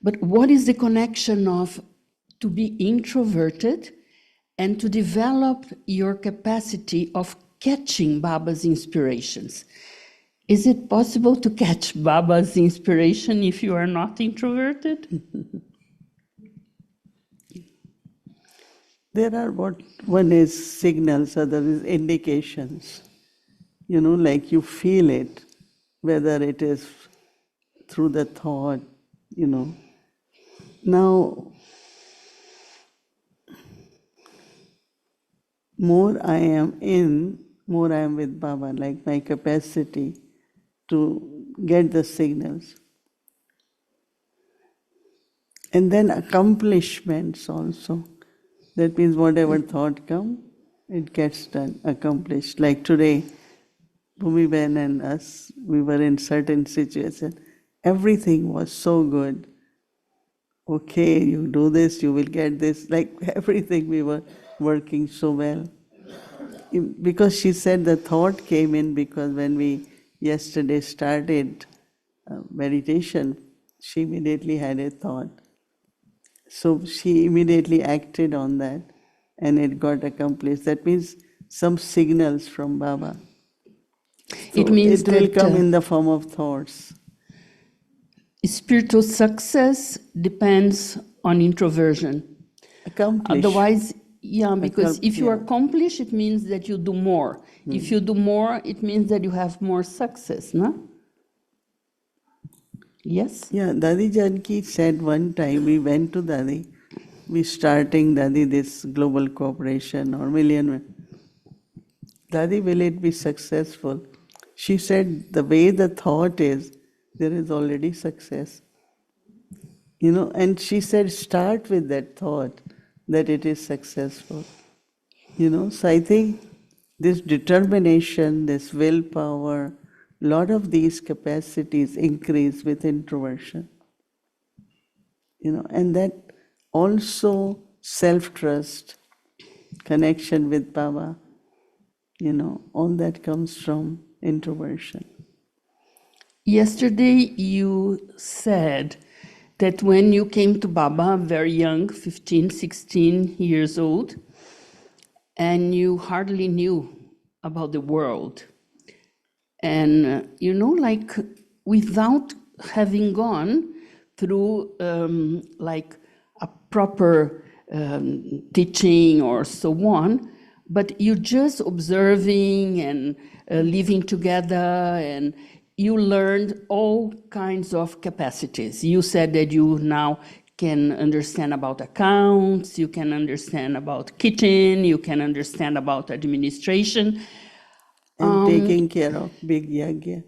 But what is the connection of to be introverted and to develop your capacity of catching Baba's inspirations? Is it possible to catch Baba's inspiration if you are not introverted? There are one is signals, other is indications. Like you feel it, whether it is through the thought, Now, more I am with Baba, like my capacity to get the signals. And then accomplishments also. That means whatever thought comes, it gets done, accomplished. Like today, Bhumi Ben and us, we were in certain situations. Everything was so good. Okay, you do this, you will get this. Like everything we were working so well. Because she said the thought came in because when we yesterday started meditation, she immediately had a thought. So she immediately acted on that and it got accomplished. That means some signals from Baba. So it means it will come in the form of thoughts. Spiritual success depends on introversion. Accomplish. Otherwise, because if you accomplish, it means that you do more. If you do more, it means that you have more success, no? Yes? Yeah, Dadi Janki said one time, we went to Dadi, we starting Dadi this global cooperation or million. Dadi, will it be successful? She said, the way the thought is, there is already success. And she said, start with that thought that it is successful. So I think this determination, this willpower, lot of these capacities increase with introversion. And that also self-trust, connection with Baba, all that comes from introversion. Yesterday you said that when you came to Baba, very young, 15, 16 years old, and you hardly knew about the world. And, like without having gone through like a proper teaching or so on, but you just observing and living together, and you learned all kinds of capacities. You said that you now can understand about accounts, you can understand about kitchen, you can understand about administration. And taking care of big yagya.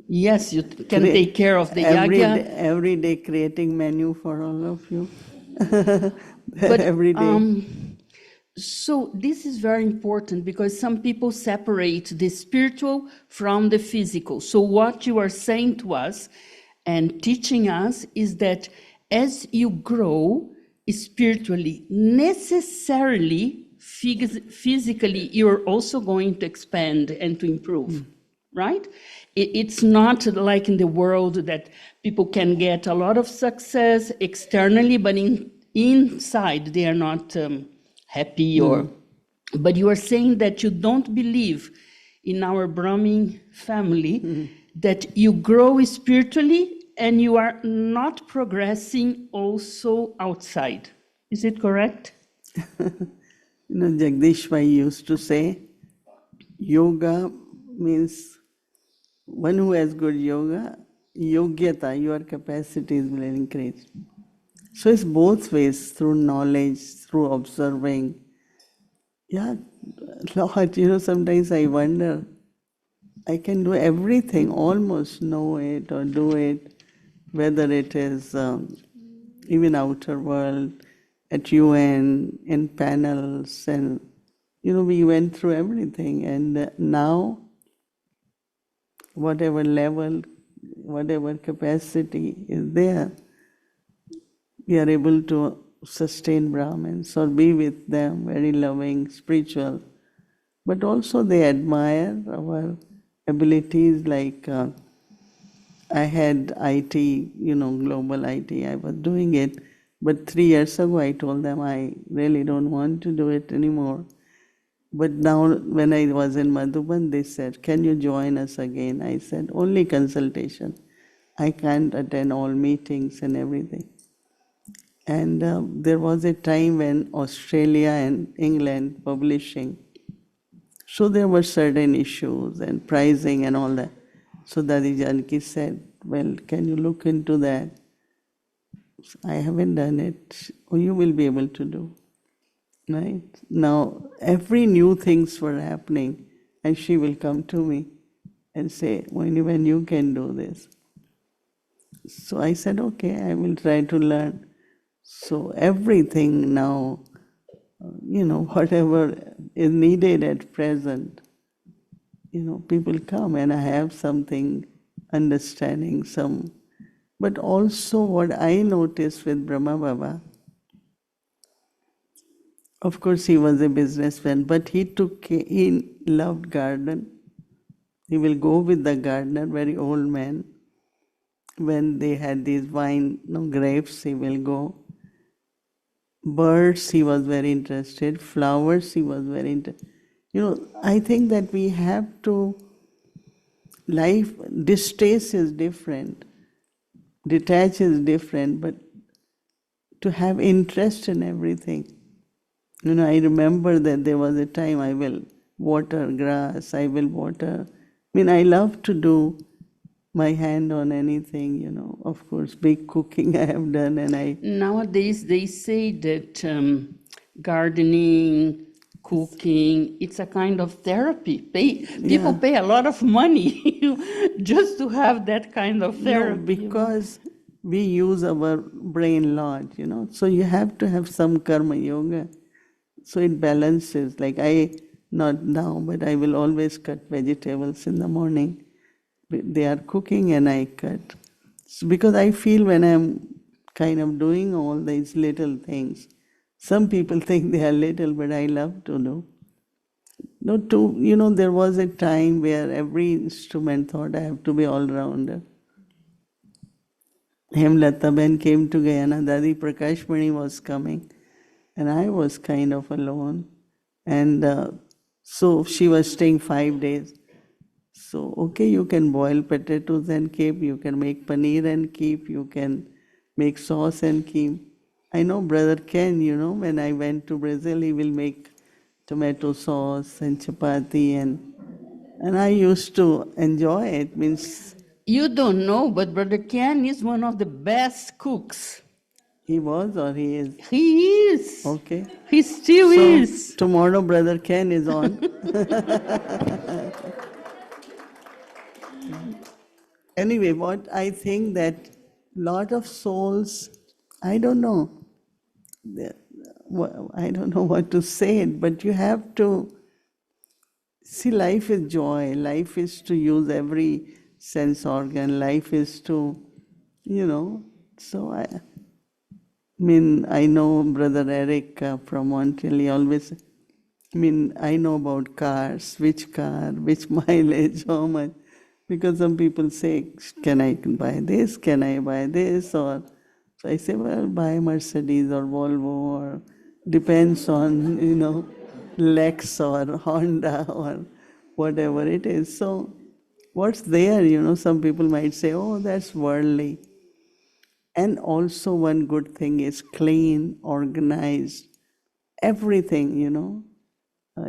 Yes, you can take care of the yagya. Every day creating menu for all of you. But every day. So this is very important because some people separate the spiritual from the physical. So what you are saying to us and teaching us is that as you grow spiritually, necessarily, physically, you're also going to expand and to improve, right? It's not like in the world that people can get a lot of success externally, but inside they are not happy or But you are saying that you don't believe in our Brahmin family, that you grow spiritually and you are not progressing also outside. Is it correct? Jagdish Bhai used to say, yoga means one who has good yoga, yogyata, your capacities will increase. So it's both ways, through knowledge, through observing. Yeah, Lord, sometimes I wonder, I can do everything, almost know it or do it, whether it is even outer world, at UN, in panels, and we went through everything. And now, whatever level, whatever capacity is there, we are able to sustain Brahmins or be with them, very loving, spiritual. But also they admire our abilities, like I had IT, global IT, I was doing it. But 3 years ago I told them I really don't want to do it anymore. But now when I was in Madhuban, they said, can you join us again? I said, only consultation. I can't attend all meetings and everything. And there was a time when Australia and England publishing, so there were certain issues and pricing and all that. So Dadi Janki said, well, can you look into that? I haven't done it. Oh, you will be able to do. Right? Now, every new things were happening, and she will come to me and say, when you can do this. So I said, okay, I will try to learn. So everything now, whatever is needed at present, people come and I have something, understanding some. But also what I noticed with Brahma Baba, of course he was a businessman, but he loved garden. He will go with the gardener, very old man. When they had these wine, grapes, he will go. Birds, he was very interested. Flowers, he was very interested. I think that we have to, distaste is different, detach is different, but to have interest in everything. I remember that there was a time I will water grass, I will water. I love to do my hand on anything, Of course, big cooking I have done, and Nowadays, they say that gardening, cooking, it's a kind of therapy. People pay a lot of money just to have that kind of therapy. No, because we use our brain a lot, So you have to have some karma yoga. So it balances. Like not now, but I will always cut vegetables in the morning. They are cooking and I cut. So because I feel when I'm kind of doing all these little things, some people think they are little, but I love to do. There was a time where every instrument thought I have to be all-rounder. Hemlata Ben came to Guyana, Dadi Prakashmani was coming, and I was kind of alone. And so she was staying 5 days. So, okay, you can boil potatoes and keep, you can make paneer and keep, you can make sauce and keep. I know Brother Ken, when I went to Brazil, he will make tomato sauce and chapati, and I used to enjoy it. You don't know, but Brother Ken is one of the best cooks. He was or he is? He is. Okay. He still is. Tomorrow Brother Ken is on. Anyway, what I think that lot of souls, I don't know what to say it, but you have to see, life is joy. Life is to use every sense organ. Life is to, so I know Brother Eric from Montreal, he always, I know about cars, which car, which mileage, how much. Because some people say, can I buy this? Can I buy this? Or so I say, well, buy Mercedes or Volvo, or depends on, Lex or Honda or whatever it is. So what's there, some people might say, oh, that's worldly. And also one good thing is clean, organized, everything.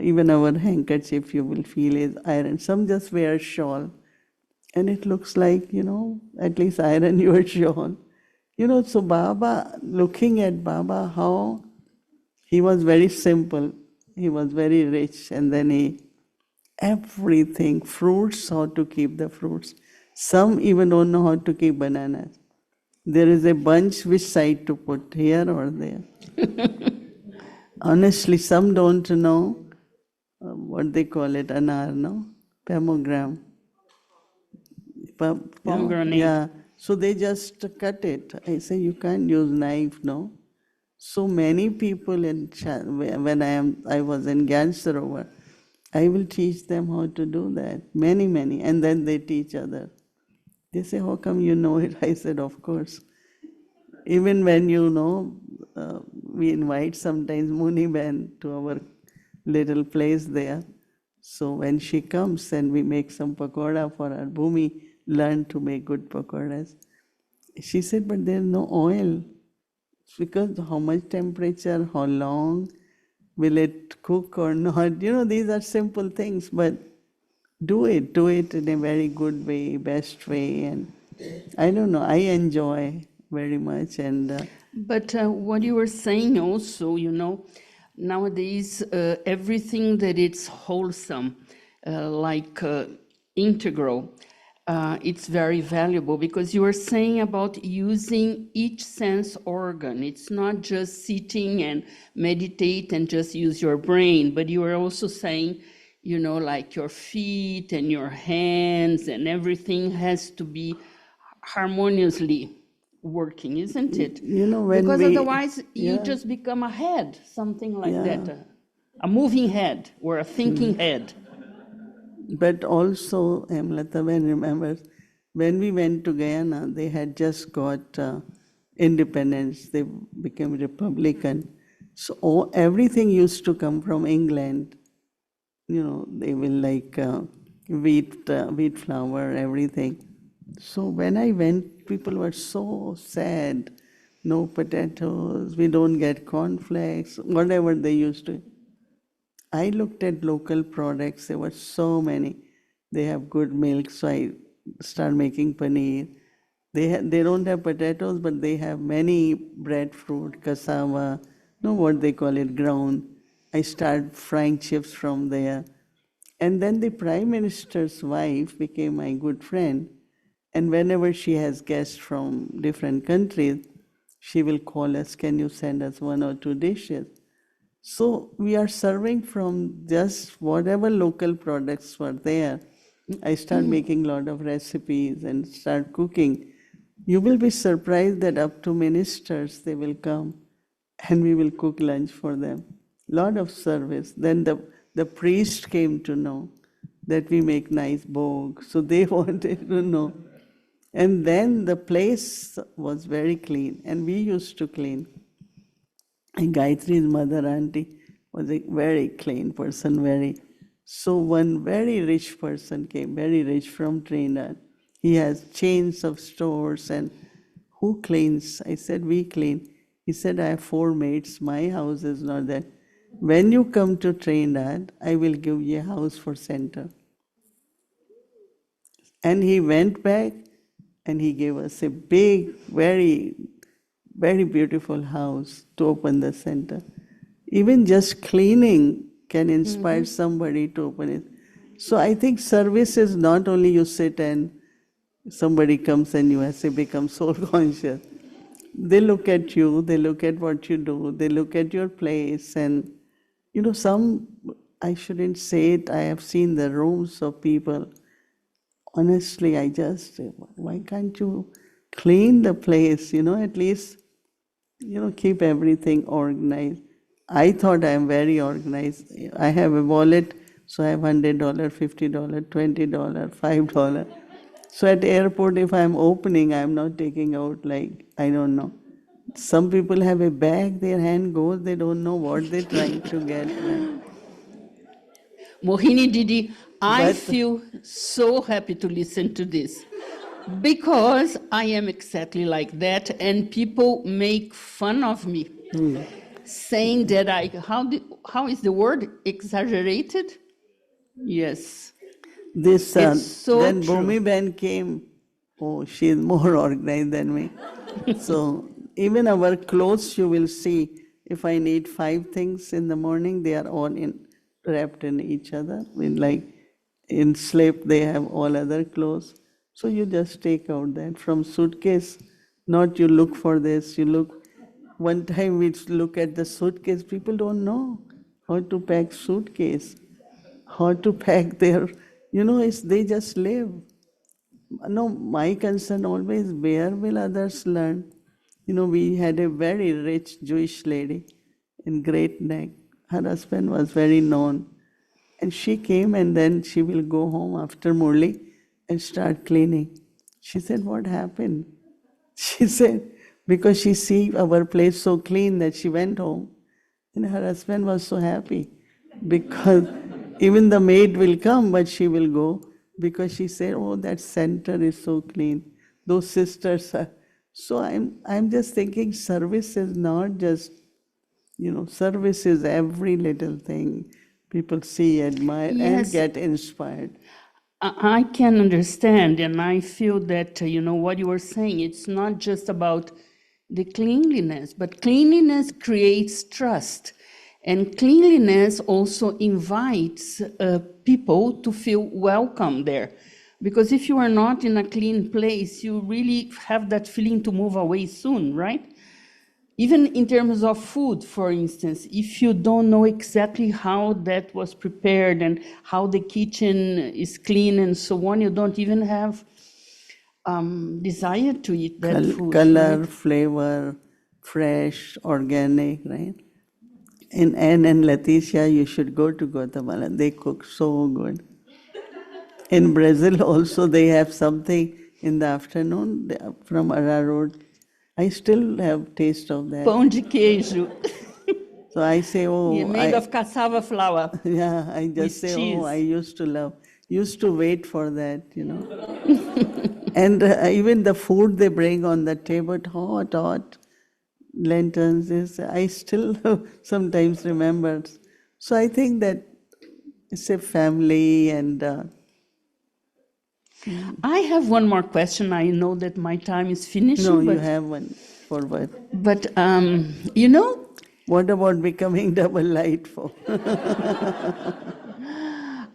Even our handkerchief you will feel is iron. Some just wear shawl and it looks like, at least iron your shawl. So Baba, looking at Baba, how he was very simple, he was very rich, and then everything, fruits, how to keep the fruits. Some even don't know how to keep bananas. There is a bunch, which side to put, here or there. Honestly, some don't know what they call it, anar, no? Pomegranate. Pomegranate. Yeah, so they just cut it. I say, you can't use knife, no? So many people when I was in Gyan Sarovar, I will teach them how to do that. Many, and then they teach others. They say, how come you know it? I said, of course. Even when we invite sometimes Muni Ben to our little place there. So when she comes and we make some pakoda for her, Bhumi learned to make good pakodas. She said, but there's no oil. Because how much temperature, how long, will it cook or not? These are simple things, but do it in a very good way, best way. And I don't know, I enjoy very much. And But what you were saying also, nowadays everything that it's wholesome, like integral, it's very valuable because you were saying about using each sense organ. It's not just sitting and meditate and just use your brain, but you were also saying, like your feet and your hands and everything has to be harmoniously working, isn't it? when because we, otherwise you yeah, just become a head, something like Yeah. that, a moving head or a thinking head. But also, Hemlata, remembers, when we went to Guyana, they had just got independence. They became Republican. So everything used to come from England. They will like wheat flour, everything. So when I went, people were so sad. No potatoes, we don't get cornflakes, whatever they used to. I looked at local products, there were so many. They have good milk, so I start making paneer. They don't have potatoes, but they have many breadfruit, cassava, what they call it, ground. I start frying chips from there. And then the Prime Minister's wife became my good friend. And whenever she has guests from different countries, she will call us, can you send us 1 or 2 dishes? So we are serving from just whatever local products were there. I start making a lot of recipes and start cooking. You will be surprised that up to ministers, they will come and we will cook lunch for them. Lot of service. Then the priest came to know that we make nice bhog. So they wanted to know. And then the place was very clean and we used to clean. And Gayatri's mother, auntie, was a very clean person, So one very rich person came, very rich from Trinidad. He has chains of stores and who cleans? I said, we clean. He said, I have 4 maids, my house is not there. When you come to Trinidad, I will give you a house for center. And he went back and he gave us a big, very, very beautiful house to open the center. Even just cleaning can inspire somebody to open it. So I think service is not only you sit and somebody comes and you have to become soul conscious. They look at you, they look at what you do, they look at your place, and I shouldn't say it, I have seen the rooms of people. Honestly, I just say, why can't you clean the place, at least, keep everything organized. I thought I am very organized. I have a wallet, so I have $100, $50, $20, $5. So at the airport, if I am opening, I am not taking out I don't know. Some people have a bag, their hand goes, they don't know what they're trying to get. Mohini Didi, I But- feel so happy to listen to this because I am exactly like that, and people make fun of me, saying that how is the word, exaggerated? Yes, This it's so then true. Bhumi Ben came. Oh, she is more organized than me. So even our clothes, you will see. If I need 5 things in the morning, they are all wrapped in each other. In sleep, they have all other clothes. So you just take out that from suitcase. Not you look for this. You look. One time we look at the suitcase. People don't know how to pack suitcase, how to pack their. They just live. No, my concern always, where will others learn? We had a very rich Jewish lady in Great Neck. Her husband was very known. And she came and then she will go home after Murli and start cleaning. She said, what happened? She said, because she see our place so clean that she went home. And her husband was so happy because even the maid will come, but she will go because she said, oh, that center is so clean. Those sisters are. So I'm just thinking service is not just, service is every little thing people see, admire, and Yes. get inspired. I can understand, and I feel that, what you were saying, it's not just about the cleanliness, but cleanliness creates trust. And cleanliness also invites people to feel welcome there. Because if you are not in a clean place, you really have that feeling to move away soon, right? Even in terms of food, for instance, if you don't know exactly how that was prepared and how the kitchen is clean and so on, you don't even have desire to eat that food. Color, right? flavor, fresh, organic, right? In Anne and Leticia, you should go to Guatemala. They cook so good. In Brazil also, they have something in the afternoon from Ararot. I still have taste of that. Pão de queijo, So I say, made of cassava flour. yeah, I just with say, cheese. I used to wait for that, And even the food they bring on the table, hot, lanterns, I still sometimes remember. So I think that it's a family and I have one more question. I know that my time is finishing. no, but, you have one for what? But, What about becoming double light for?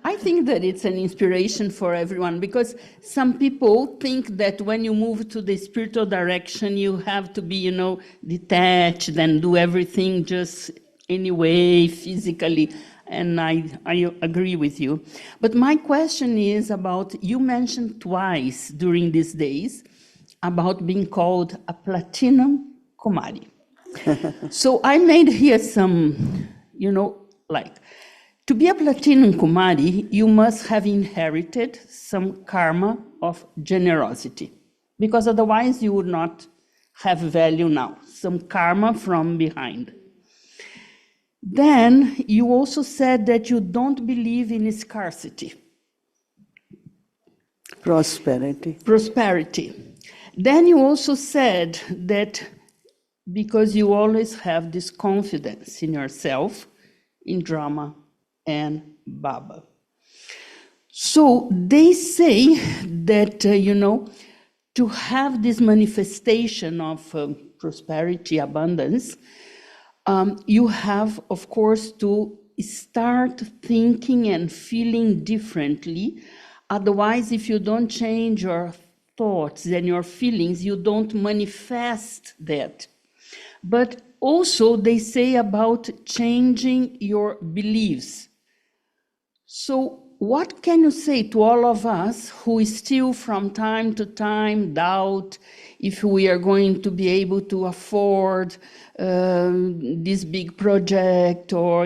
I think that it's an inspiration for everyone because some people think that when you move to the spiritual direction, you have to be, detached and do everything just anyway, physically. And I agree with you. But my question is about, you mentioned twice during these days about being called a platinum Kumari. So I made here some, to be a platinum Kumari, you must have inherited some karma of generosity, because otherwise you would not have value now, some karma from behind. Then you also said that you don't believe in scarcity. Prosperity. Then you also said that because you always have this confidence in yourself, in drama and Baba. So they say that, to have this manifestation of prosperity, abundance, you have, of course, to start thinking and feeling differently. Otherwise, if you don't change your thoughts and your feelings, you don't manifest that. But also they say about changing your beliefs. So what can you say to all of us who still from time to time doubt if we are going to be able to afford this big project, or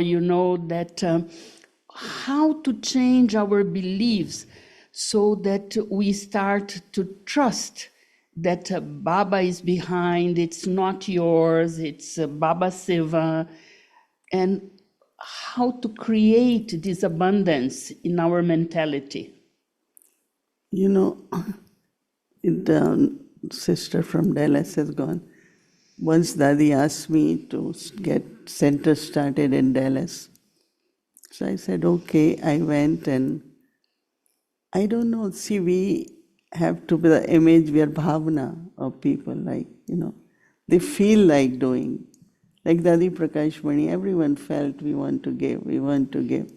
how to change our beliefs so that we start to trust that Baba is behind, it's not yours, it's Baba Seva. And how to create this abundance in our mentality. You know, the sister from Dallas has gone. Once Dadi asked me to get center started in Dallas. So I said, okay, I went, and I don't know, see, we have to be the image, we are bhavana of people, like, they feel like doing. Like Dadi Prakash Mani, everyone felt we want to give, we want to give.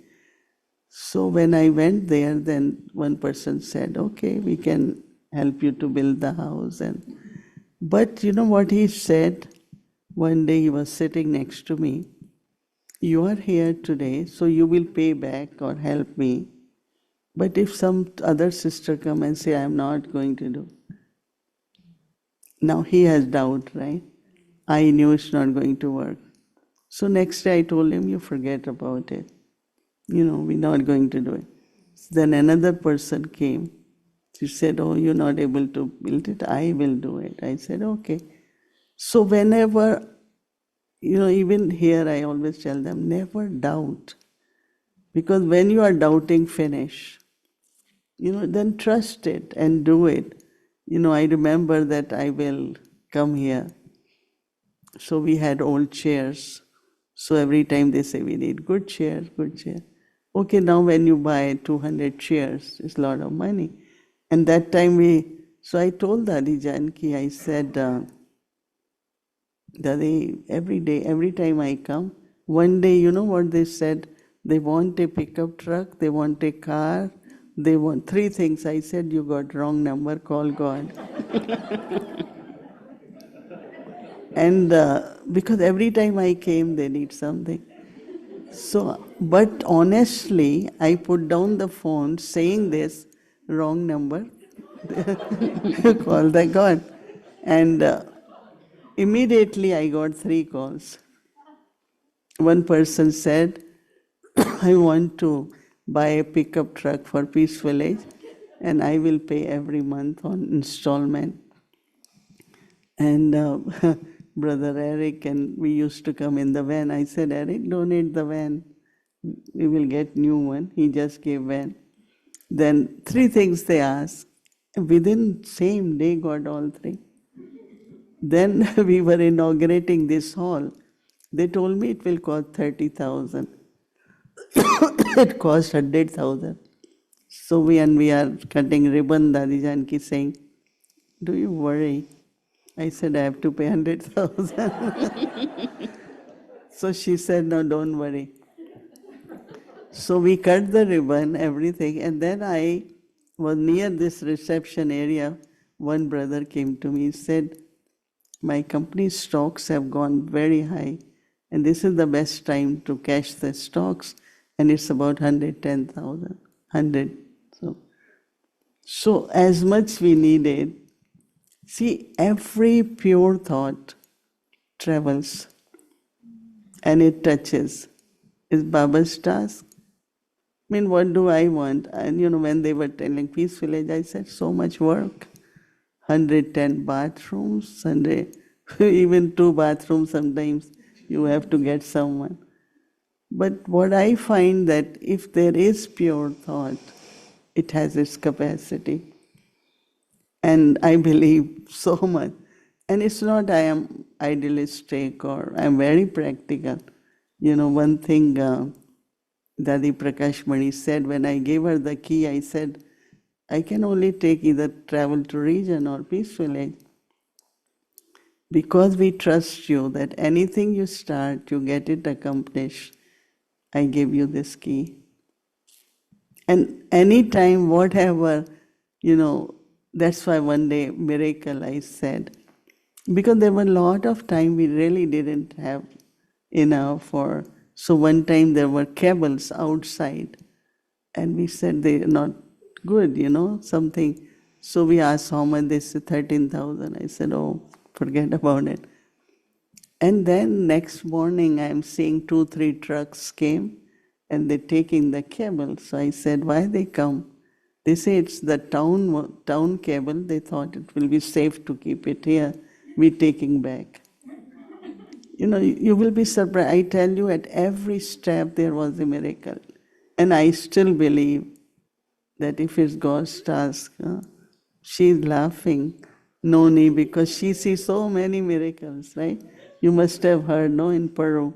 So when I went there, then one person said, okay, we can help you to build the house. But you know what he said? One day he was sitting next to me. You are here today, so you will pay back or help me. But if some other sister come and say, I'm not going to do. Now he has doubt, right? I knew it's not going to work. So next day I told him, you forget about it. We're not going to do it. Then another person came. She said, oh, you're not able to build it. I will do it. I said, okay. So whenever, even here I always tell them, never doubt. Because when you are doubting, finish. Then trust it and do it. I remember that I will come here. So we had old chairs. So every time they say, we need good chair, good chair. Okay, now when you buy 200 chairs, it's a lot of money. And that time so I told Dadi Janki, I said, Dadi, every time I come, one day, you know what they said? They want a pickup truck, they want a car, they want 3 things. I said, you got wrong number, call God. And because every time I came, they need something. So, but honestly, I put down the phone saying this, wrong number, call the God. And immediately I got 3 calls. One person said, I want to buy a pickup truck for Peace Village and I will pay every month on installment. And Brother Eric and we used to come in the van. I said, Eric, donate the van. We will get new one. He just gave van. Then 3 things they asked. Within same day got all 3. Then we were inaugurating this hall. They told me it will cost 30,000. It cost 100,000. So we are cutting ribbon, Dadi Janki saying, do you worry? I said, I have to pay 100,000. So she said, no, don't worry. So we cut the ribbon, everything, and then I was near this reception area. One brother came to me and said, my company's stocks have gone very high, and this is the best time to cash the stocks, and it's about 110,000, 100. So as much we needed. See, every pure thought travels and it touches. Is Baba's task. I mean, what do I want? And when they were telling Peace Village, I said, so much work. 110 bathrooms, even 2 bathrooms sometimes you have to get someone. But what I find that if there is pure thought, it has its capacity. And I believe so much. And it's not I am idealistic or I'm very practical. One thing Dadi Prakash Mani said when I gave her the key, I said, I can only take either travel to region or Peace Village. Because we trust you that anything you start, you get it accomplished. I give you this key. And anytime, whatever, that's why one day, miracle, I said. Because there were a lot of time we really didn't have enough. So one time there were cables outside. And we said they're not good, something. So we asked how much, they said 13,000. I said, oh, forget about it. And then next morning I'm seeing 2-3 trucks came and they're taking the cable. So I said, why they come? They say it's the town cable. They thought it will be safe to keep it here. We're taking back. You will be surprised. I tell you, at every step there was a miracle. And I still believe that if it's God's task, she's laughing, Noni, because she sees so many miracles, right? You must have heard, no, in Peru.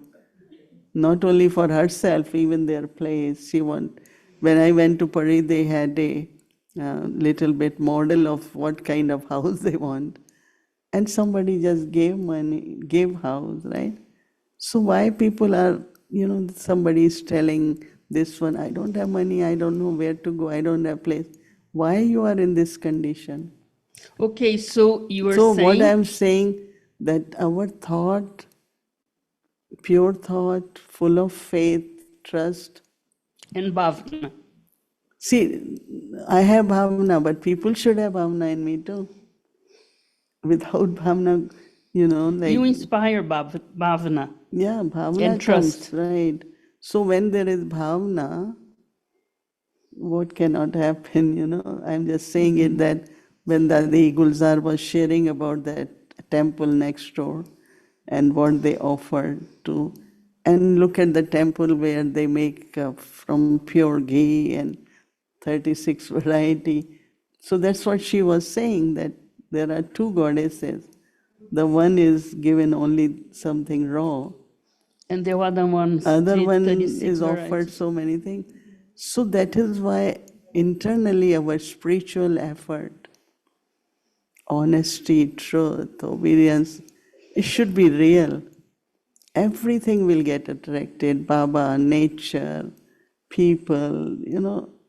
Not only for herself, even their place. When I went to Peru, they had a little bit model of what kind of house they want. And somebody just gave money, gave house, right? So why people are, somebody is telling this one, I don't have money, I don't know where to go, I don't have place. Why you are in this condition? Okay, so you are So saying... what I'm saying, that our thought, pure thought, full of faith, trust. And bhavna. See, I have bhavna, but people should have bhavna in me too. Without bhavna, like... You inspire bhavna. Yeah, bhavna and comes, trust. right. So when there is bhavna, what cannot happen, I'm just saying it that when Dadi Gulzar was sharing about that temple next door and what they offered to, and look at the temple where they make from pure ghee and 36 variety. So that's what she was saying, that there are two goddesses. The one is given only something raw. And the other one is offered so many things. So that is why internally our spiritual effort, honesty, truth, obedience, it should be real. Everything will get attracted. Baba, nature, people,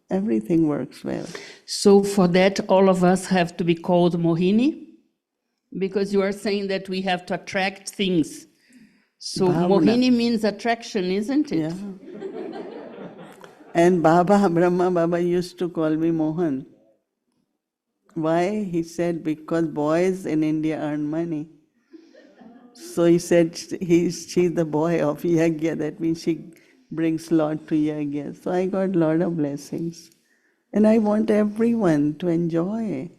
everything works well. So for that, all of us have to be called Mohini? Because you are saying that we have to attract things. So Bhavna. Mohini means attraction, isn't it? Yeah. And Brahma Baba used to call me Mohan. Why? He said, because boys in India earn money. So he said, she's the boy of Yagya. That means she brings lot to Yagya. So I got lot of blessings. And I want everyone to enjoy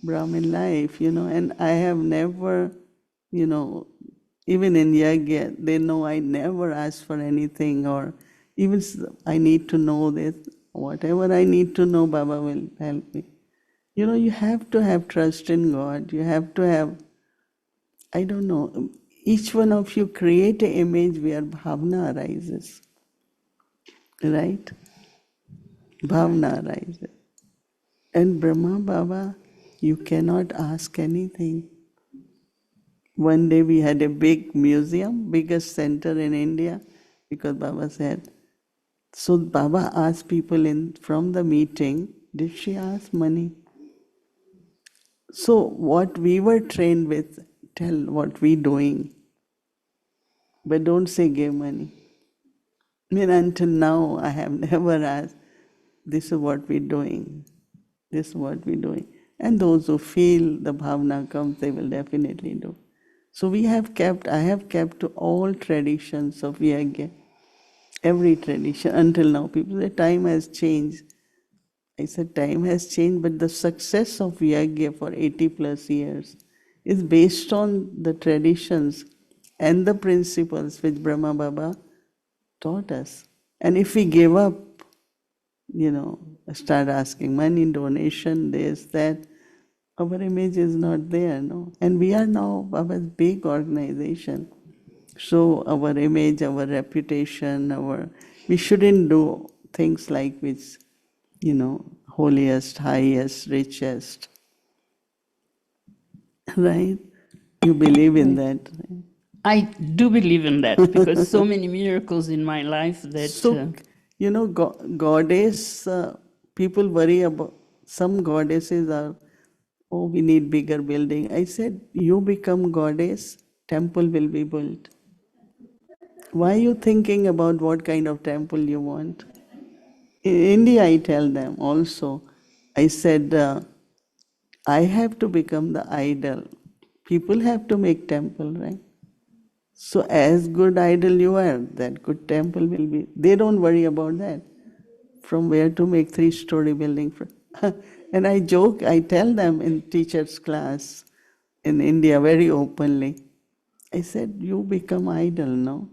Brahmin life, and I have never, even in Yagya, they know I never ask for anything, or even I need to know this. Whatever I need to know, Baba will help me. You have to have trust in God. You have to have, I don't know, each one of you create an image where bhavna arises. Right? Bhavna arises. And Brahma Baba, you cannot ask anything. One day we had a big museum, biggest center in India, because Baba said. So Baba asked people from the meeting, did she ask money? So what we were trained with, tell what we doing. But don't say give money. Until now I have never asked, this is what we're doing. This is what we're doing. And those who feel the bhavna comes, they will definitely do. So I have kept to all traditions of Yagya. Every tradition until now. People say time has changed. I said time has changed, but the success of Yagya for 80 plus years is based on the traditions and the principles which Brahma Baba taught us. And if we give up, start asking money, donation, this, that, our image is not there, no? And we are now Baba's big organization. So our image, our reputation, we shouldn't do things like which, holiest, highest, richest. Right? You believe in that, right? I do believe in that because so many miracles in my life that... So, goddess, people worry about, some goddesses are, oh, we need bigger building. I said, you become goddess, temple will be built. Why are you thinking about what kind of temple you want? In India, I tell them also, I said, I have to become the idol. People have to make temple, right? So as good idol you are, that good temple will be. They don't worry about that. From where to make 3-story building. And I joke, I tell them in teacher's class in India very openly. I said, you become idol, no?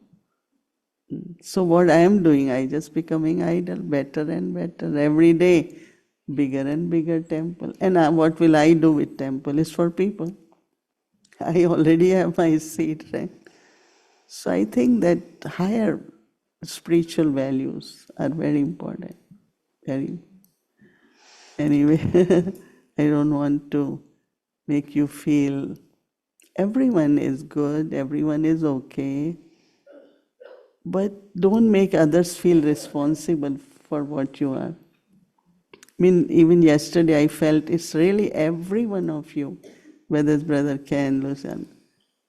So what I am doing, I just becoming idol, better and better, every day, bigger and bigger temple. And what will I do with temple? Is for people. I already have my seat, right? So I think that higher spiritual values are very important. Very. Anyway, I don't want to make you feel everyone is good, everyone is okay, but don't make others feel responsible for what you are. I mean, even yesterday I felt it's really every one of you, whether it's Brother Ken, Lucian,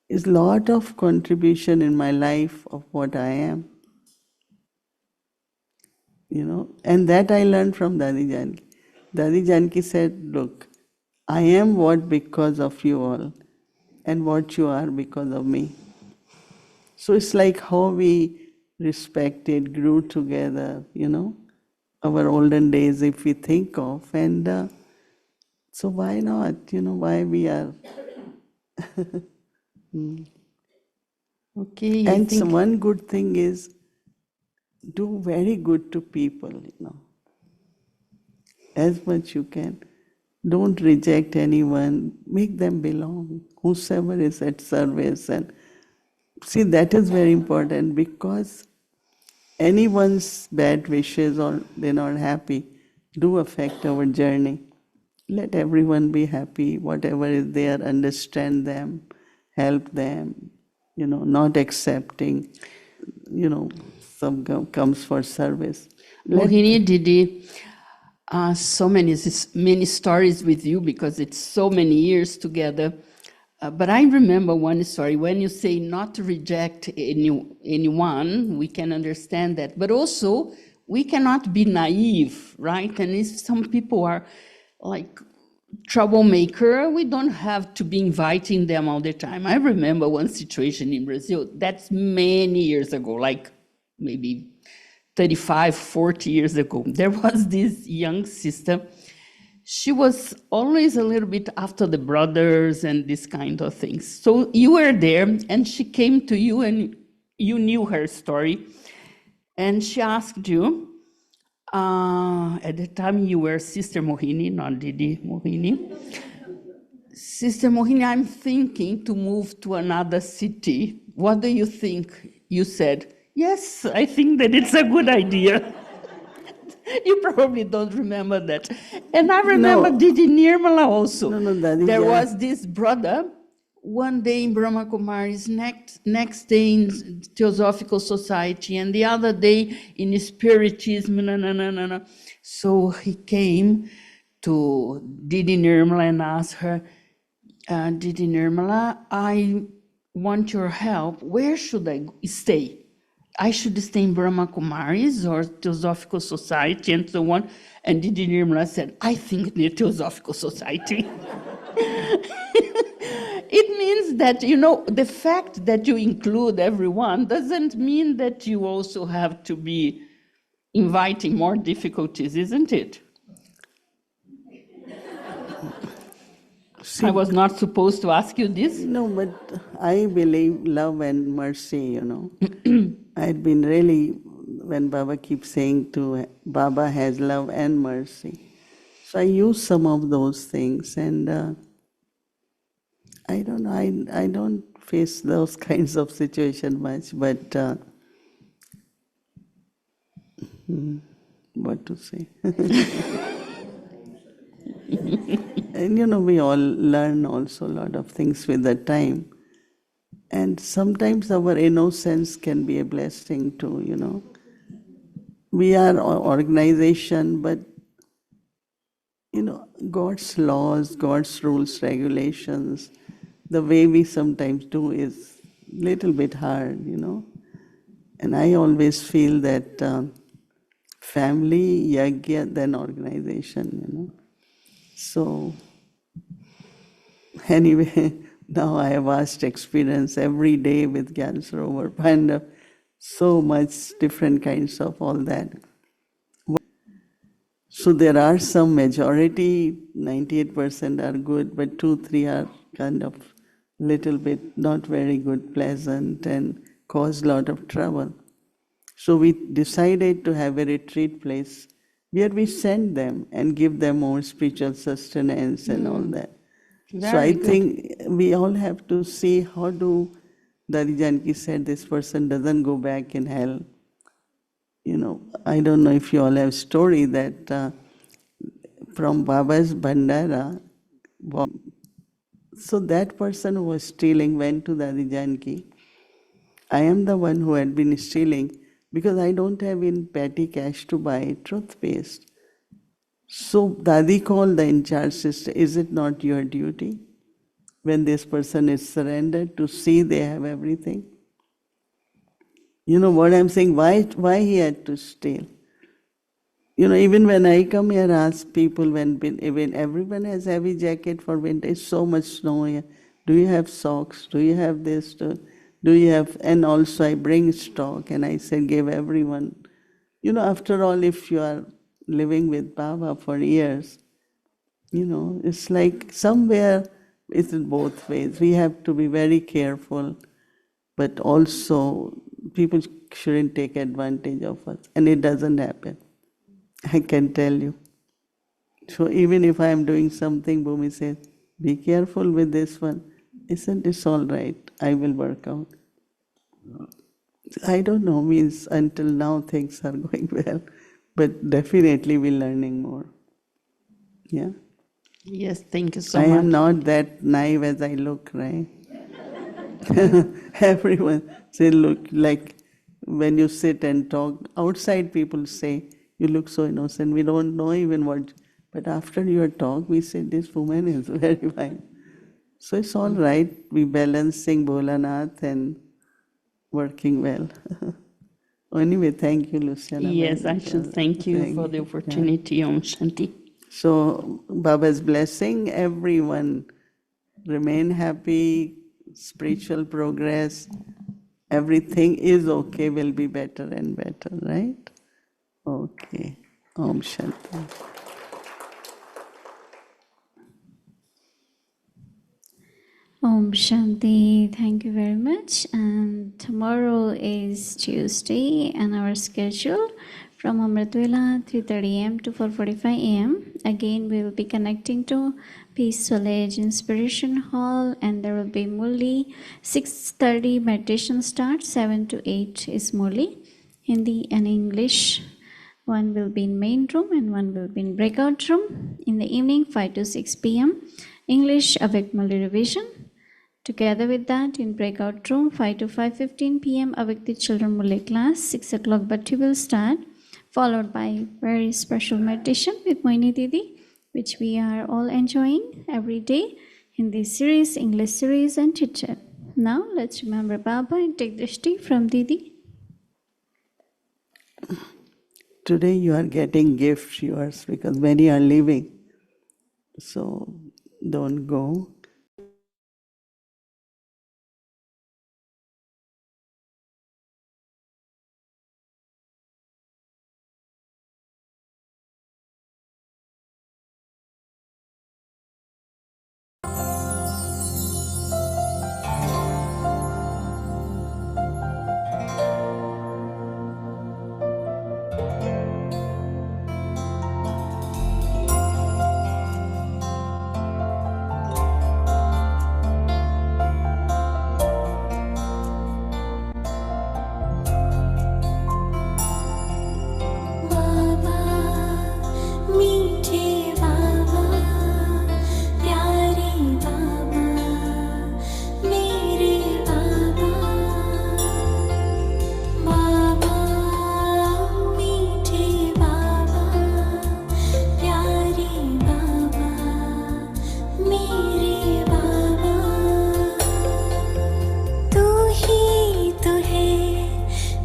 is lot of contribution in my life of what I am. You know, and that I learned from Dadi Janki. Dadi Janki said, look, I am what because of you all, and what you are because of me. So it's like how we respected, grew together, you know, our olden days if we think of, and so why not, you know, why we are. Okay, And so one good thing is do very good to people, you know, as much you can. Don't reject anyone, make them belong, whosoever is at service. And see, that is very important, because anyone's bad wishes or they're not happy do affect our journey. Let everyone be happy, whatever is there, understand them, help them, you know, not accepting, you know, some comes for service. Mohini Didi, so many stories with you because it's so many years together. But I remember one story when you say not to reject anyone, we can understand that. But also, we cannot be naive, right? And if some people are like troublemaker, we don't have to be inviting them all the time. I remember one situation in Brazil, that's many years ago, like maybe 35, 40 years ago. There was this young sister. She was always a little bit after the brothers and this kind of things. So you were there and she came to you and you knew her story. And she asked you, at the time you were Sister Mohini, not Didi Mohini. Sister Mohini, I'm thinking to move to another city. What do you think? You said, yes, I think that it's a good idea. You probably don't remember that. And I remember Didi Nirmala also. There was this brother, one day in Brahma Kumari's, next day in Theosophical Society, and the other day in Spiritism. So he came to Didi Nirmala and asked her, Didi Nirmala, I want your help. Where should I stay? I should stay in Brahma Kumaris or Theosophical Society and so on. And Didi Nirmala said, I think the Theosophical Society. It means that, you know, the fact that you include everyone doesn't mean that you also have to be inviting more difficulties, isn't it? I was not supposed to ask you this. No, but I believe love and mercy, you know. I'd been really, when Baba keeps saying to, Baba has love and mercy. So I use some of those things, and I don't know, I don't face those kinds of situations much, but what to say? And you know, we all learn also a lot of things with the time. And sometimes our innocence can be a blessing too, you know. We are an organization, but you know, God's laws, God's rules, regulations, the way we sometimes do is a little bit hard, you know. And I always feel that family, yagya, then organization, you know. So, anyway, now I have vast experience every day with Gyan Sarovar, and so much different kinds of all that. So there are some majority, 98% are good, but 2-3 are kind of little bit not very good, pleasant, and caused a lot of trouble. So we decided to have a retreat place where we send them and give them more spiritual sustenance and all that. So I think we all have to see how do, Dadi Janki said, this person doesn't go back in hell. You know, I don't know if you all have story that from Baba's Bhandara, so that person who was stealing went to Dadi Janki. I am the one who had been stealing because I don't have in petty cash to buy toothpaste. So Dadi called the in-charge sister, is it not your duty when this person is surrendered to see they have everything? You know what I'm saying? Why he had to steal? You know, even when I come here, ask people when everyone has heavy jacket for winter, it's so much snow here. Do you have socks? Do you have this? Do you have? And also I bring stock, and I say give everyone. You know, after all, if you are living with Baba for years, you know, it's like somewhere it's in both ways. We have to be very careful, but also people shouldn't take advantage of us, and it doesn't happen. I can tell you. So even if I am doing something, Bhumi says, be careful with this one. Isn't this all right? I will work out. I don't know, means until now things are going well, but definitely we're learning more. Yeah? Yes, thank you so I much. am not that naive as I look, right? Everyone say, look, like when you sit and talk, outside people say, you look so innocent, we don't know even what, but after your talk, we say, this woman is very fine. So it's all right, we balancing Bholanath and working well. Anyway, thank you, Luciana. Yes, I should thank you for the opportunity, Om Shanti. So, Baba's blessing, everyone remain happy, spiritual progress, everything is okay, will be better and better, right? Okay. Om Shanti. Om Shanti, thank you very much. And tomorrow is Tuesday, and our schedule from Amritvela 3:30 a.m. to 4:45 a.m. Again, we will be connecting to Peaceful Age Inspiration Hall, and there will be Murli. 6:30 meditation starts, 7 to 8 is Murli. Hindi and English. One will be in main room and one will be in breakout room. In the evening, 5 to 6 p.m. English Avyakt Murli revision. Together with that, in breakout room, 5 to 5:15 p.m. Avyakt Children Murli class. 6 o'clock Bhatti will start, followed by very special meditation with Mohini Didi, which we are all enjoying every day in this series, English series and chit-chat. Now, let's remember Baba and take drishti from Didi. Today you are getting gifts yours because many are leaving. So don't go.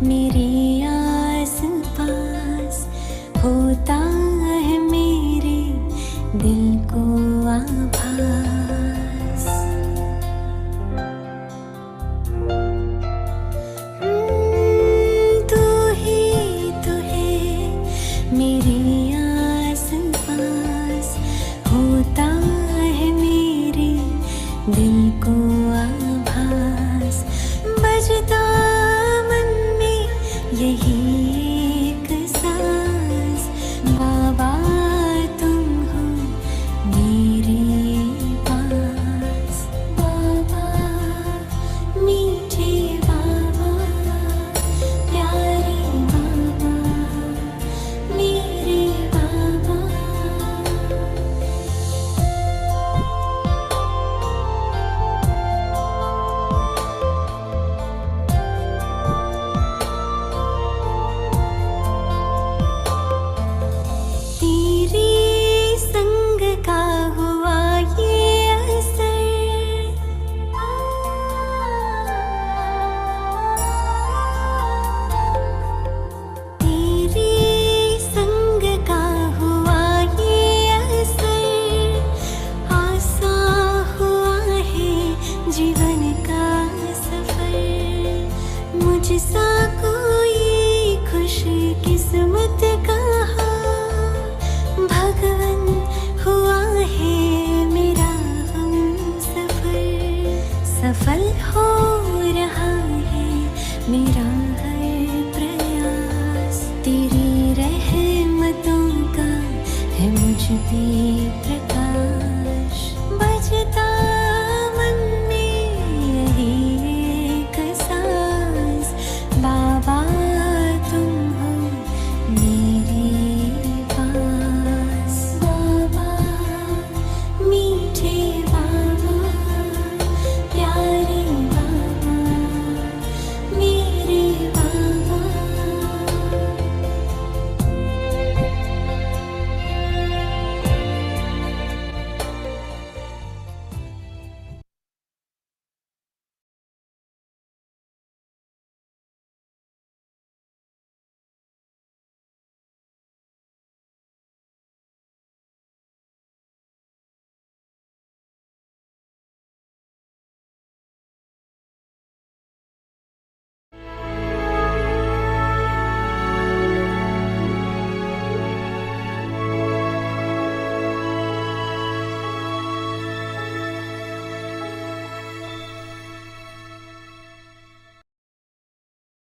मेरे आस पास होता है मेरे दिल को आभास।